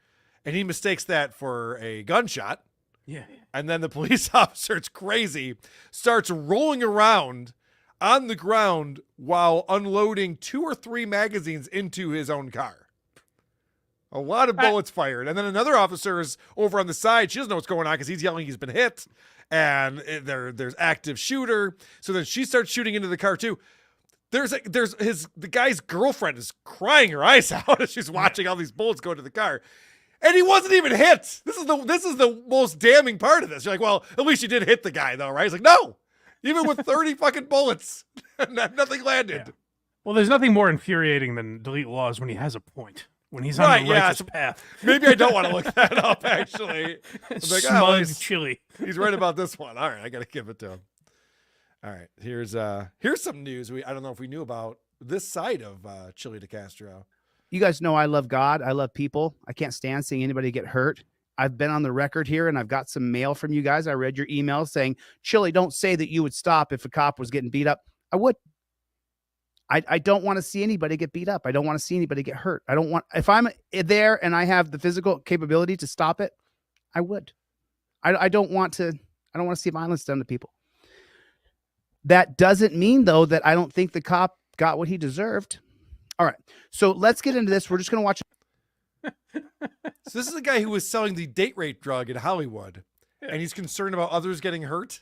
and he mistakes that for a gunshot. Yeah. And then the police officer, it's crazy, starts rolling around on the ground while unloading 2 or 3 magazines into his own car. A lot of bullets fired. And then another officer is over on the side. She doesn't know what's going on because he's yelling he's been hit. And there's active shooter. So then she starts shooting into the car too. The guy's girlfriend is crying her eyes out as she's watching all these bullets go into the car. And he wasn't even hit. This is the most damning part of this. You're like, well, at least you did hit the guy though, right? He's like, no. Even with 30 fucking bullets, nothing landed. Yeah. Well, there's nothing more infuriating than Delete Lawz when he has a point. When he's on the righteous path. Maybe I don't want to look that up, actually. I'm like, Smug chili. He's right about this one. All right, I got to give it to him. All right, here's some news I don't know if we knew about this side of Chili de Castro. You guys know I love God. I love people. I can't stand seeing anybody get hurt. I've been on the record here, and I've got some mail from you guys. I read your email saying, Chili, don't say that you would stop if a cop was getting beat up. I would. I don't want to see anybody get beat up. I don't want to see anybody get hurt. If I'm there and I have the physical capability to stop it, I would. I don't want to see violence done to people. That doesn't mean, though, that I don't think the cop got what he deserved. All right. So let's get into this. We're just going to watch. So this is a guy who was selling the date rape drug in Hollywood, and he's concerned about others getting hurt.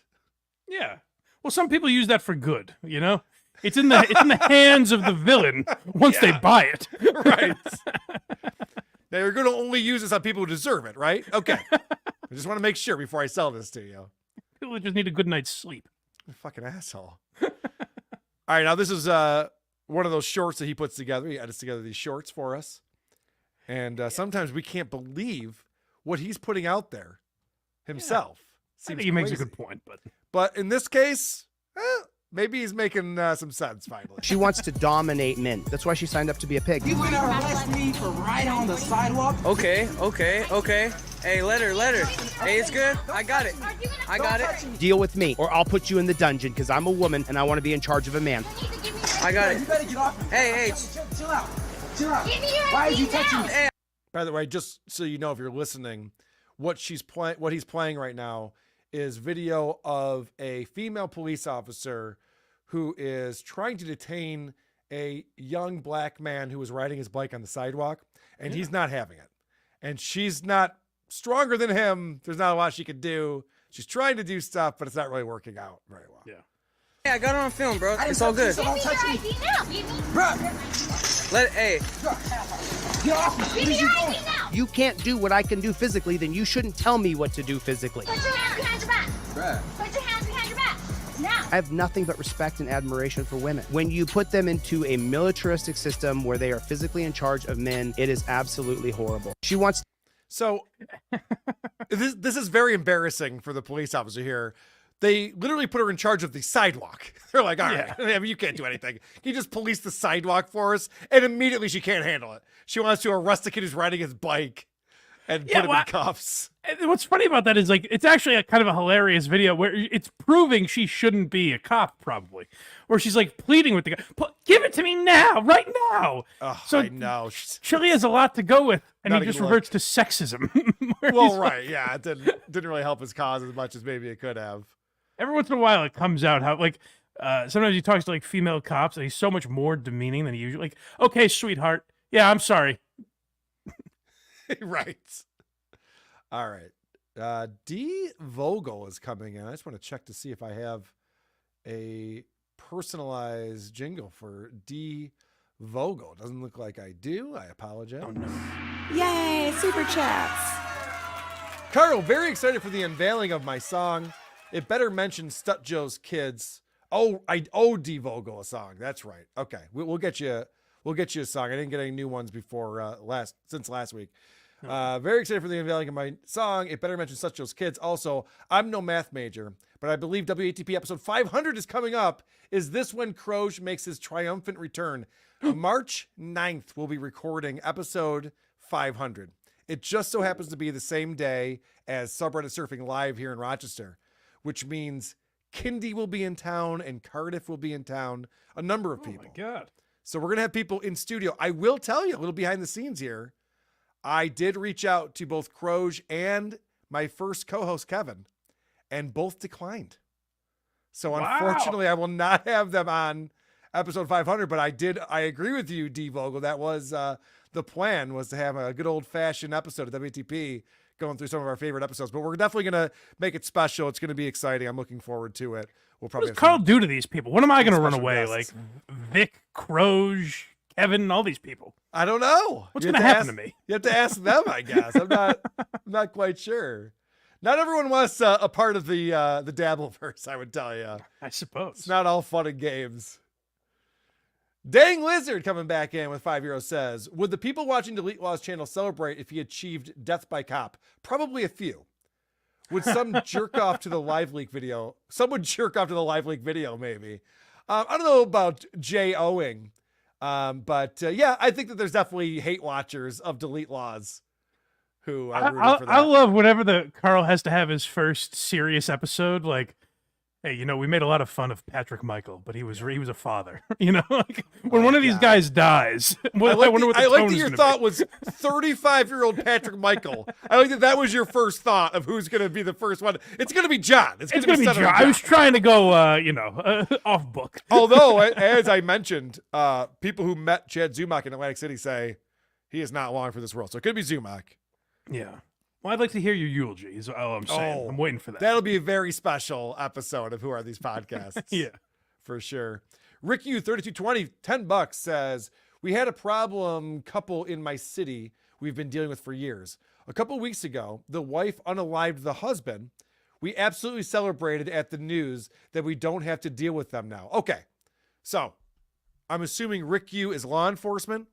Yeah. Well, some people use that for good, you know? It's in the hands of the villain once they buy it. Right. Now you're going to only use this on people who deserve it, right? Okay. I just want to make sure before I sell this to you. People just need a good night's sleep. You fucking asshole. All right, now this is one of those shorts that he puts together. He edits together these shorts for us. And sometimes we can't believe what he's putting out there himself. I think he makes a good point. But in this case, maybe he's making some sense finally. She wants to dominate men. That's why she signed up to be a pig. You gonna arrest me for right on the sidewalk? Okay. Hey, let her. Hey, it's good. I got it. Deal with me, or I'll put you in the dungeon because I'm a woman and I want to be in charge of a man. I got it. You better get off me. Hey. Chill out. Why are you touching me? Hey. By the way, just so you know, if you're listening, what he's playing right now is video of a female police officer who is trying to detain a young black man who was riding his bike on the sidewalk, and he's not having it. And she's not stronger than him. There's not a lot she can do. She's trying to do stuff, but it's not really working out very well. Yeah. Hey, I got it on film, bro. It's all good. Don't touch me. Bro. Hey. Get off me. You can't do what I can do physically, then you shouldn't tell me what to do physically. Put your hands behind your back. Bruh. Put your hands behind your back. Now. I have nothing but respect and admiration for women. When you put them into a militaristic system where they are physically in charge of men, it is absolutely horrible. She wants. So this is very embarrassing for the police officer here. They literally put her in charge of the sidewalk. They're like, all right, I mean, you can't do anything. Can you just police the sidewalk for us? And immediately she can't handle it. She wants to arrest the kid who's riding his bike and put him in cuffs. What's funny about that is, like, it's actually a kind of a hilarious video where it's proving she shouldn't be a cop, probably. Where she's like pleading with the guy, give it to me now, right now. Oh, so I know. Chili has a lot to go with, and Not he a just good reverts to sexism. Well, right, yeah, it didn't really help his cause as much as maybe it could have. Every once in a while, it comes out how, like, Sometimes he talks to like female cops, and he's so much more demeaning than he usually. Like, okay, sweetheart, yeah, I'm sorry. Right. All right. D Vogel is coming in. I just want to check to see if I have a personalized jingle for D Vogel. Doesn't look like I do. I apologize. Oh, no. Yay, super chats. Carl, very excited for the unveiling of my song. It better mention Stut Joe's kids. Oh, I owe D Vogel a song. That's right. Okay, we'll get you. We'll get you a song. I didn't get any new ones before since last week. Very excited for the unveiling of my song. It better mention Stut Joe's kids. Also, I'm no math major, but I believe WATP episode 500 is coming up. Is this when Croge makes his triumphant return? March 9th, we'll be recording episode 500. It just so happens to be the same day as Subreddit Surfing Live here in Rochester, which means Kindy will be in town and Cardiff will be in town. A number of people. Oh my God. So we're going to have people in studio. I will tell you a little behind the scenes here. I did reach out to both Croge and my first co-host, Kevin, and both declined. So unfortunately, I will not have them on episode 500, but I agree with you, D Vogel. That was the plan, was to have a good old fashioned episode of WTP going through some of our favorite episodes, but we're definitely going to make it special. It's going to be exciting. I'm looking forward to it. We'll probably what does Carl do to these people? When am I going to run away? Guests. Like Vic, Croge, Kevin, all these people. I don't know. What's going to happen to me? You have to ask them, I guess. I'm not quite sure. Not everyone wants a part of the Dabbleverse, I would tell you. I suppose. It's not all fun and games. Dang Lizard coming back in with €5 says, would the people watching Delete Lawz channel celebrate if he achieved death by cop? Probably a few. Would some jerk off to the live leak video? Some would jerk off to the live leak video, maybe. I don't know about Jay Owing. But yeah, I think that there's definitely hate watchers of Delete Lawz who are rooting for that. I love whenever the Carl has to have his first serious episode. Like, hey, you know, we made a lot of fun of Patrick Michael, but he was a father. You know, like when one of these guys dies. I like that your thought was 35-year-old Patrick Michael. I like that was your first thought of who's going to be the first one. It's going to be John. It's going to be John. I was trying to go, off book. Although, as I mentioned, people who met Chad Zumock in Atlantic City say he is not long for this world. So it could be Zumock. Yeah. Well, I'd like to hear your eulogy is all I'm saying. I'm waiting for that. That'll be a very special episode of Who Are These Podcasts? Yeah. For sure. Rick U 3220, $10 says, we had a problem couple in my city we've been dealing with for years. A couple weeks ago, the wife unalived the husband. We absolutely celebrated at the news that we don't have to deal with them now. Okay. So I'm assuming Rick U is law enforcement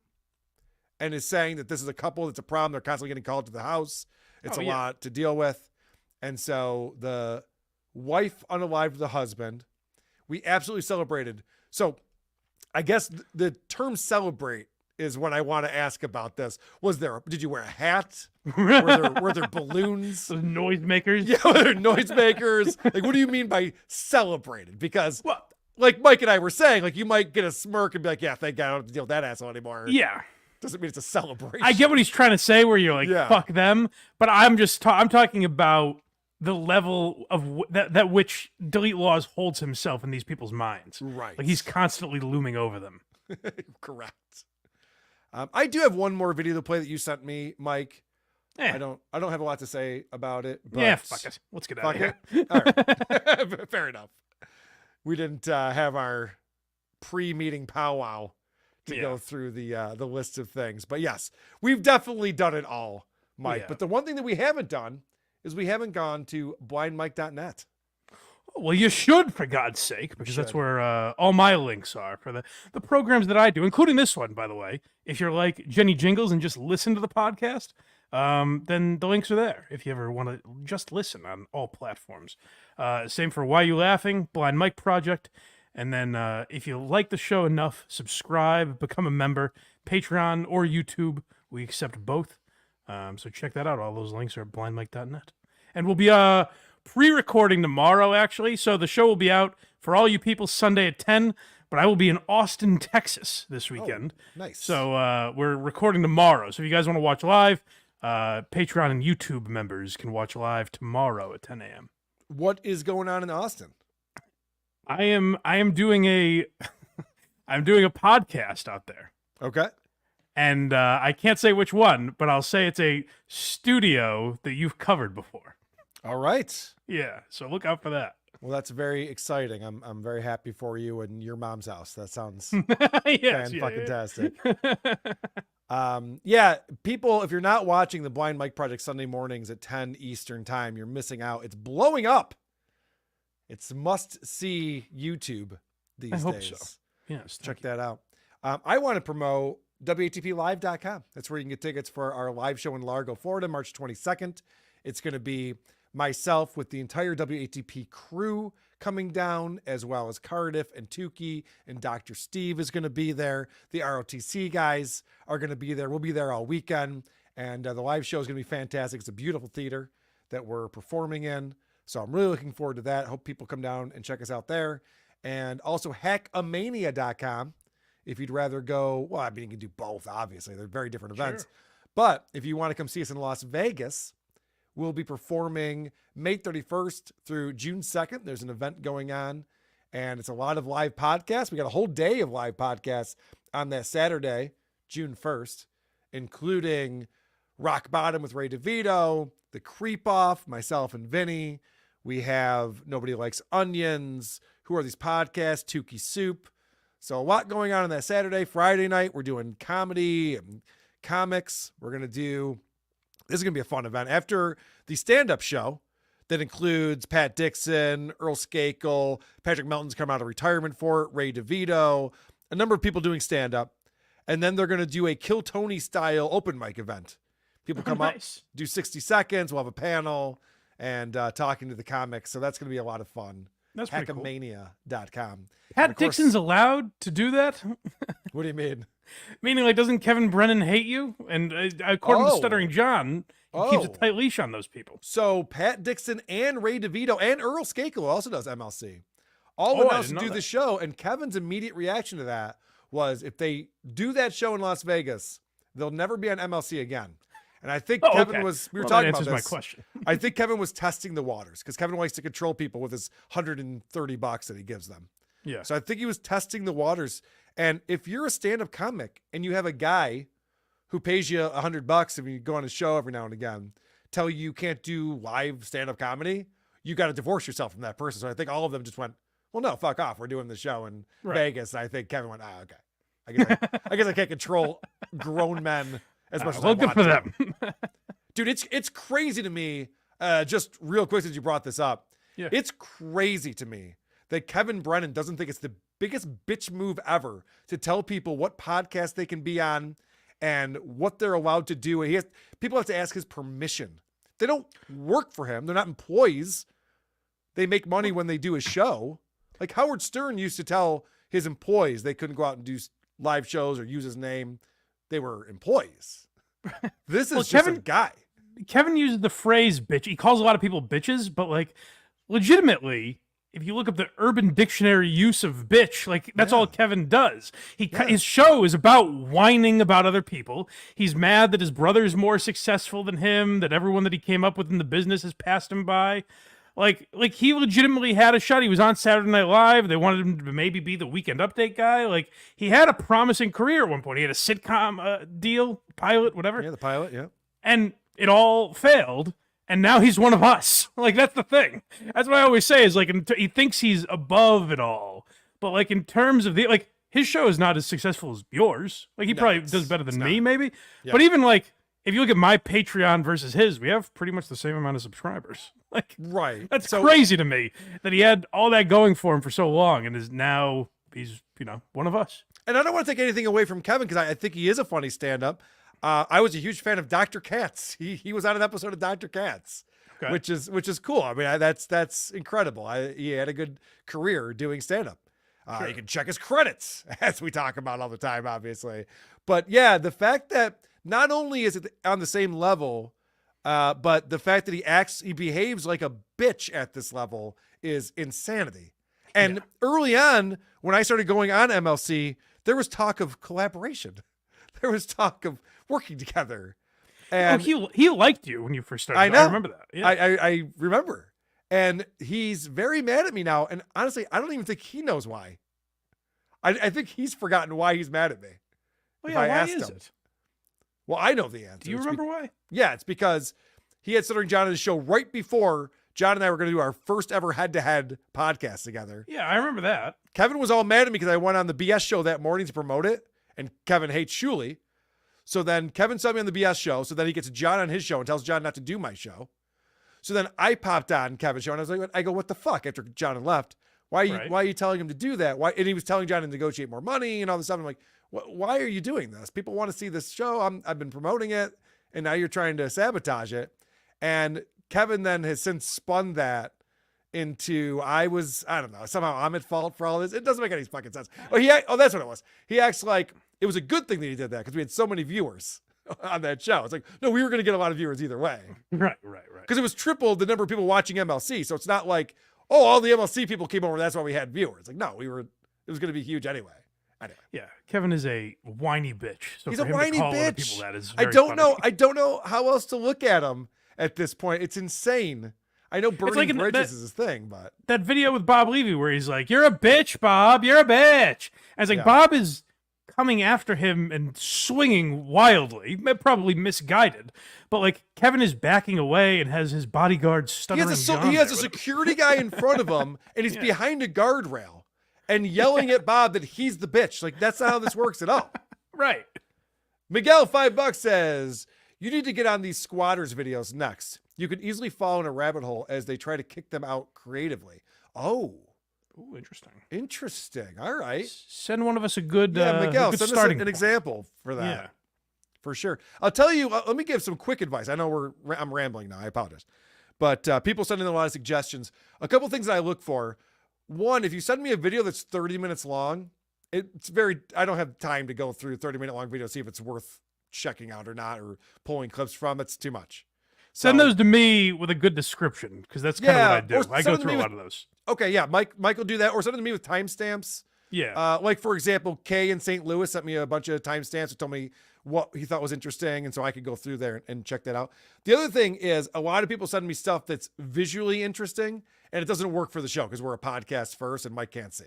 and is saying that this is a couple that's a problem. They're constantly getting called to the house. It's a lot to deal with. And so the wife unalived the husband. We absolutely celebrated. So I guess the term celebrate is what I want to ask about this. Did you wear a hat? Were there balloons? Those noisemakers? Yeah, were there noisemakers? Like, what do you mean by celebrated? Because like Mike and I were saying, like you might get a smirk and be like, yeah, thank God I don't have to deal with that asshole anymore. Yeah. Doesn't mean it's a celebration. I get what he's trying to say where you're like, fuck them. But I'm just I'm talking about the level of that which Delete Lawz holds himself in these people's minds. Right. Like he's constantly looming over them. Correct. I do have one more video to play that you sent me, Mike. Yeah. I don't have a lot to say about it. But yeah, fuck it. Let's get out of here. All right. Fair enough. We didn't have our pre-meeting powwow to go through the list of things. But yes, we've definitely done it all, Mike. Yeah. But the one thing that we haven't done is we haven't gone to blindmike.net. Well, you should, for God's sake, because that's where all my links are for the programs that I do, including this one, by the way. If you're like Jenny Jingles and just listen to the podcast, then the links are there if you ever want to just listen on all platforms. Same for Why You Laughing, Blind Mike Project. And then if you like the show enough, subscribe, become a member, Patreon or YouTube. We accept both. So check that out. All those links are at blindmike.net. And we'll be pre-recording tomorrow, actually. So the show will be out for all you people Sunday at 10. But I will be in Austin, Texas this weekend. Oh, nice. So we're recording tomorrow. So if you guys want to watch live, Patreon and YouTube members can watch live tomorrow at 10 a.m. What is going on in Austin? I am doing a I'm doing a podcast out there. Okay. And I can't say which one, but I'll say it's a studio that you've covered before. All right. Yeah, so look out for that. Well, that's very exciting. I'm very happy for you and your mom's house. That sounds Yes, fan-fucking-tastic. Yeah, people, if you're not watching the Blind Mike Project Sunday mornings at 10 Eastern time, you're missing out. It's blowing up. It's must-see YouTube these days. I hope so. Yes, check that out. I want to promote WATPlive.com. That's where you can get tickets for our live show in Largo, Florida, March 22nd. It's going to be myself with the entire WATP crew coming down, as well as Cardiff and Tukey, and Dr. Steve is going to be there. The ROTC guys are going to be there. We'll be there all weekend, and the live show is going to be fantastic. It's a beautiful theater that we're performing in, so I'm really looking forward to that. Hope people come down and check us out there. And also hackamania.com if you'd rather go. Well, I mean, you can do both, obviously. They're very different events. Sure. But if you want to come see us in Las Vegas, we'll be performing May 31st through June 2nd. There's an event going on, and it's a lot of live podcasts. We got a whole day of live podcasts on that Saturday, June 1st, including Rock Bottom with Ray DeVito, The Creep Off, myself and Vinny. We have Nobody Likes Onions. Who Are These Podcasts? Tukey Soup. So a lot going on that Saturday. Friday night, we're doing comedy and comics. We're going to do, this is going to be a fun event. After the stand-up show that includes Pat Dixon, Earl Skakel, Patrick Melton's come out of retirement for it, Ray DeVito, a number of people doing stand-up. And then they're going to do a Kill Tony style open mic event. People come up, do 60 seconds. We'll have a panel and talking to the comics. So that's going to be a lot of fun. That's pretty cool. Hackamania.com. Pat Dixon's allowed to do that? What do you mean? Meaning, like, doesn't Kevin Brennan hate you? And according to Stuttering John, he keeps a tight leash on those people. So Pat Dixon and Ray DeVito and Earl Skakel also does MLC. All of us do the show, and Kevin's immediate reaction to that was, if they do that show in Las Vegas, they'll never be on MLC again. And I think Kevin was, we were talking about this. My question. I think Kevin was testing the waters because Kevin likes to control people with his $130 that he gives them. Yeah. So I think he was testing the waters. And if you're a stand-up comic and you have a guy who pays you $100 if you go on a show every now and again, tell you can't do live stand-up comedy, you got to divorce yourself from that person. So I think all of them just went, well, no, fuck off. We're doing the show in Vegas. And I think Kevin went, okay. I guess I can't control grown men as much as I want good for to. them. Dude, it's crazy to me. Just real quick, since you brought this up, it's crazy to me that Kevin Brennan doesn't think it's the biggest bitch move ever to tell people what podcast they can be on and what they're allowed to do. And people have to ask his permission. They don't work for him. They're not employees. They make money when they do a show. Like Howard Stern used to tell his employees they couldn't go out and do live shows or use his name. They were employees. This is just a guy. Kevin uses the phrase bitch. He calls a lot of people bitches, but like legitimately, if you look up the Urban Dictionary use of bitch, like that's all Kevin does. His show is about whining about other people. He's mad that his brother's more successful than him, that everyone that he came up with in the business has passed him by. Like he legitimately had a shot. He was on Saturday Night Live. They wanted him to maybe be the Weekend Update guy. Like he had a promising career at one point. He had a sitcom deal, pilot, whatever. Yeah, the pilot, yeah. And it all failed. And now he's one of us. Like that's the thing. That's what I always say is like he thinks he's above it all. But like in terms of his show is not as successful as yours. Like he probably does better than me, maybe. Yeah. But even like if you look at my Patreon versus his, we have pretty much the same amount of subscribers. Like, that's crazy to me that he had all that going for him for so long and is now he's one of us. And I don't want to take anything away from Kevin because I think he is a funny stand-up. I was a huge fan of Dr. Katz. He was on an episode of Dr. Katz, which is cool. I mean, that's incredible. He had a good career doing stand-up. You can check his credits, as we talk about all the time, obviously. But yeah, the fact that not only is it on the same level, but the fact that he behaves like a bitch at this level is insanity. And early on, when I started going on MLC, there was talk of collaboration. There was talk of working together. And he liked you when you first started. I know. I remember that. Yeah. I remember. And he's very mad at me now. And honestly, I don't even think he knows why. I think he's forgotten why he's mad at me. Well, yeah, why is it? Well, I know the answer. Do you remember why? Yeah, it's because he had Stuttering John on his show right before John and I were going to do our first ever head-to-head podcast together. Yeah, I remember that. Kevin was all mad at me because I went on the BS show that morning to promote it, and Kevin hates Shuley. So then Kevin saw me on the BS show, so then he gets John on his show and tells John not to do my show. So then I popped on Kevin's show, and I go, what the fuck? After John had left, why are you telling him to do that? Why? And he was telling John to negotiate more money and all this stuff. I'm like, why are you doing this? People want to see this show. I've been promoting it, and now you're trying to sabotage it. And Kevin then has since spun that into I don't know, somehow I'm at fault for all this. It doesn't make any fucking sense. Oh, that's what it was. He acts like it was a good thing that he did that because we had so many viewers on that show. It's like, no, we were going to get a lot of viewers either way. Right. Because it was triple the number of people watching MLC. So it's not like, oh, all the MLC people came over. That's why we had viewers. Like, no, it was going to be huge anyway. Yeah, Kevin is a whiny bitch. So he's for a him whiny to call other bitch. people that is I very don't funny. know. I don't know how else to look at him at this point. It's insane. I know burning bridges is his thing, but that video with Bob Levy where he's like, "You're a bitch, Bob. You're a bitch." And it's like Bob is coming after him and swinging wildly, probably misguided. But like Kevin is backing away and has his bodyguard stuttering. He has a security guy in front of him, and he's behind a guardrail and yelling at Bob that he's the bitch. Like, that's not how this works at all. Right. Miguel, $5 says, you need to get on these squatters videos next. You could easily fall in a rabbit hole as they try to kick them out creatively. Oh. Ooh, interesting. Interesting. All right. Send one of us a good Miguel, a good send us starting an point. example for that. Yeah. For sure. I'll tell you, let me give some quick advice. I know I'm rambling now. I apologize. But people sending a lot of suggestions. A couple things that I look for. One, if you send me a video that's 30 minutes long, I don't have time to go through a 30-minute long video, see if it's worth checking out or not, or pulling clips from. It's too much. Send those to me with a good description, because that's kind of what I do. I go through a lot of those. Okay, yeah. Mike will do that, or send them to me with timestamps. Yeah. Like, for example, Kay in St. Louis sent me a bunch of timestamps and told me what he thought was interesting, and so I could go through there and check that out. The other thing is a lot of people send me stuff that's visually interesting, and it doesn't work for the show because we're a podcast first and Mike can't see.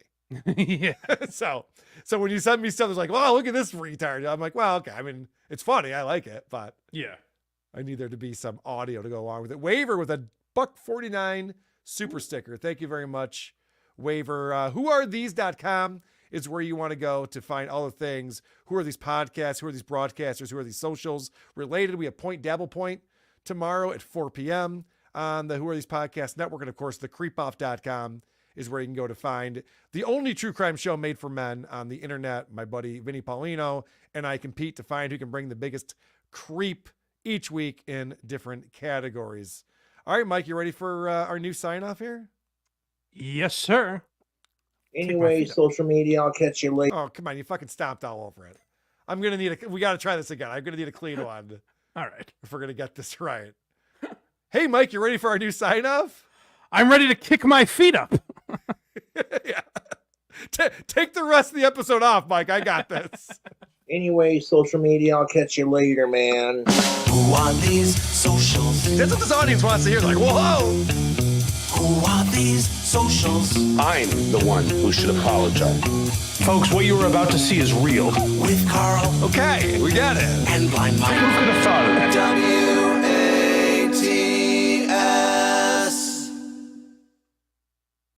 Yeah. So when you send me stuff that's like, wow, look at this retard, I'm like, well, okay. I mean, it's funny. I like it, but yeah, I need there to be some audio to go along with it. Waiver with a $1.49 super sticker. Thank you very much, Waiver. Whoarethese.com is where you want to go to find all the things. Who are these podcasts? Who are these broadcasters? Who are these socials related? We have Point Dabble Point tomorrow at 4 p.m. on the Who Are These Podcast Network. And of course, the creepoff.com is where you can go to find the only true crime show made for men on the internet. My buddy Vinny Paulino and I compete to find who can bring the biggest creep each week in different categories. All right, Mike, you ready for our new sign off here? Yes, sir. Anyway, social media, I'll catch you later. Oh, come on. You fucking stomped all over it. We got to try this again. I'm going to need a clean one. All right. If we're going to get this right. Hey, Mike, you ready for our new sign off? I'm ready to kick my feet up. Yeah. Take the rest of the episode off, Mike. I got this. Anyway, social media, I'll catch you later, man. Who are these socials? That's what this audience wants to hear. Like, whoa. Who are these socials? I'm the one who should apologize. Folks, what you were about to see is real. With Karl. Okay, we got it. And Blind Mike. Who could have thought of that?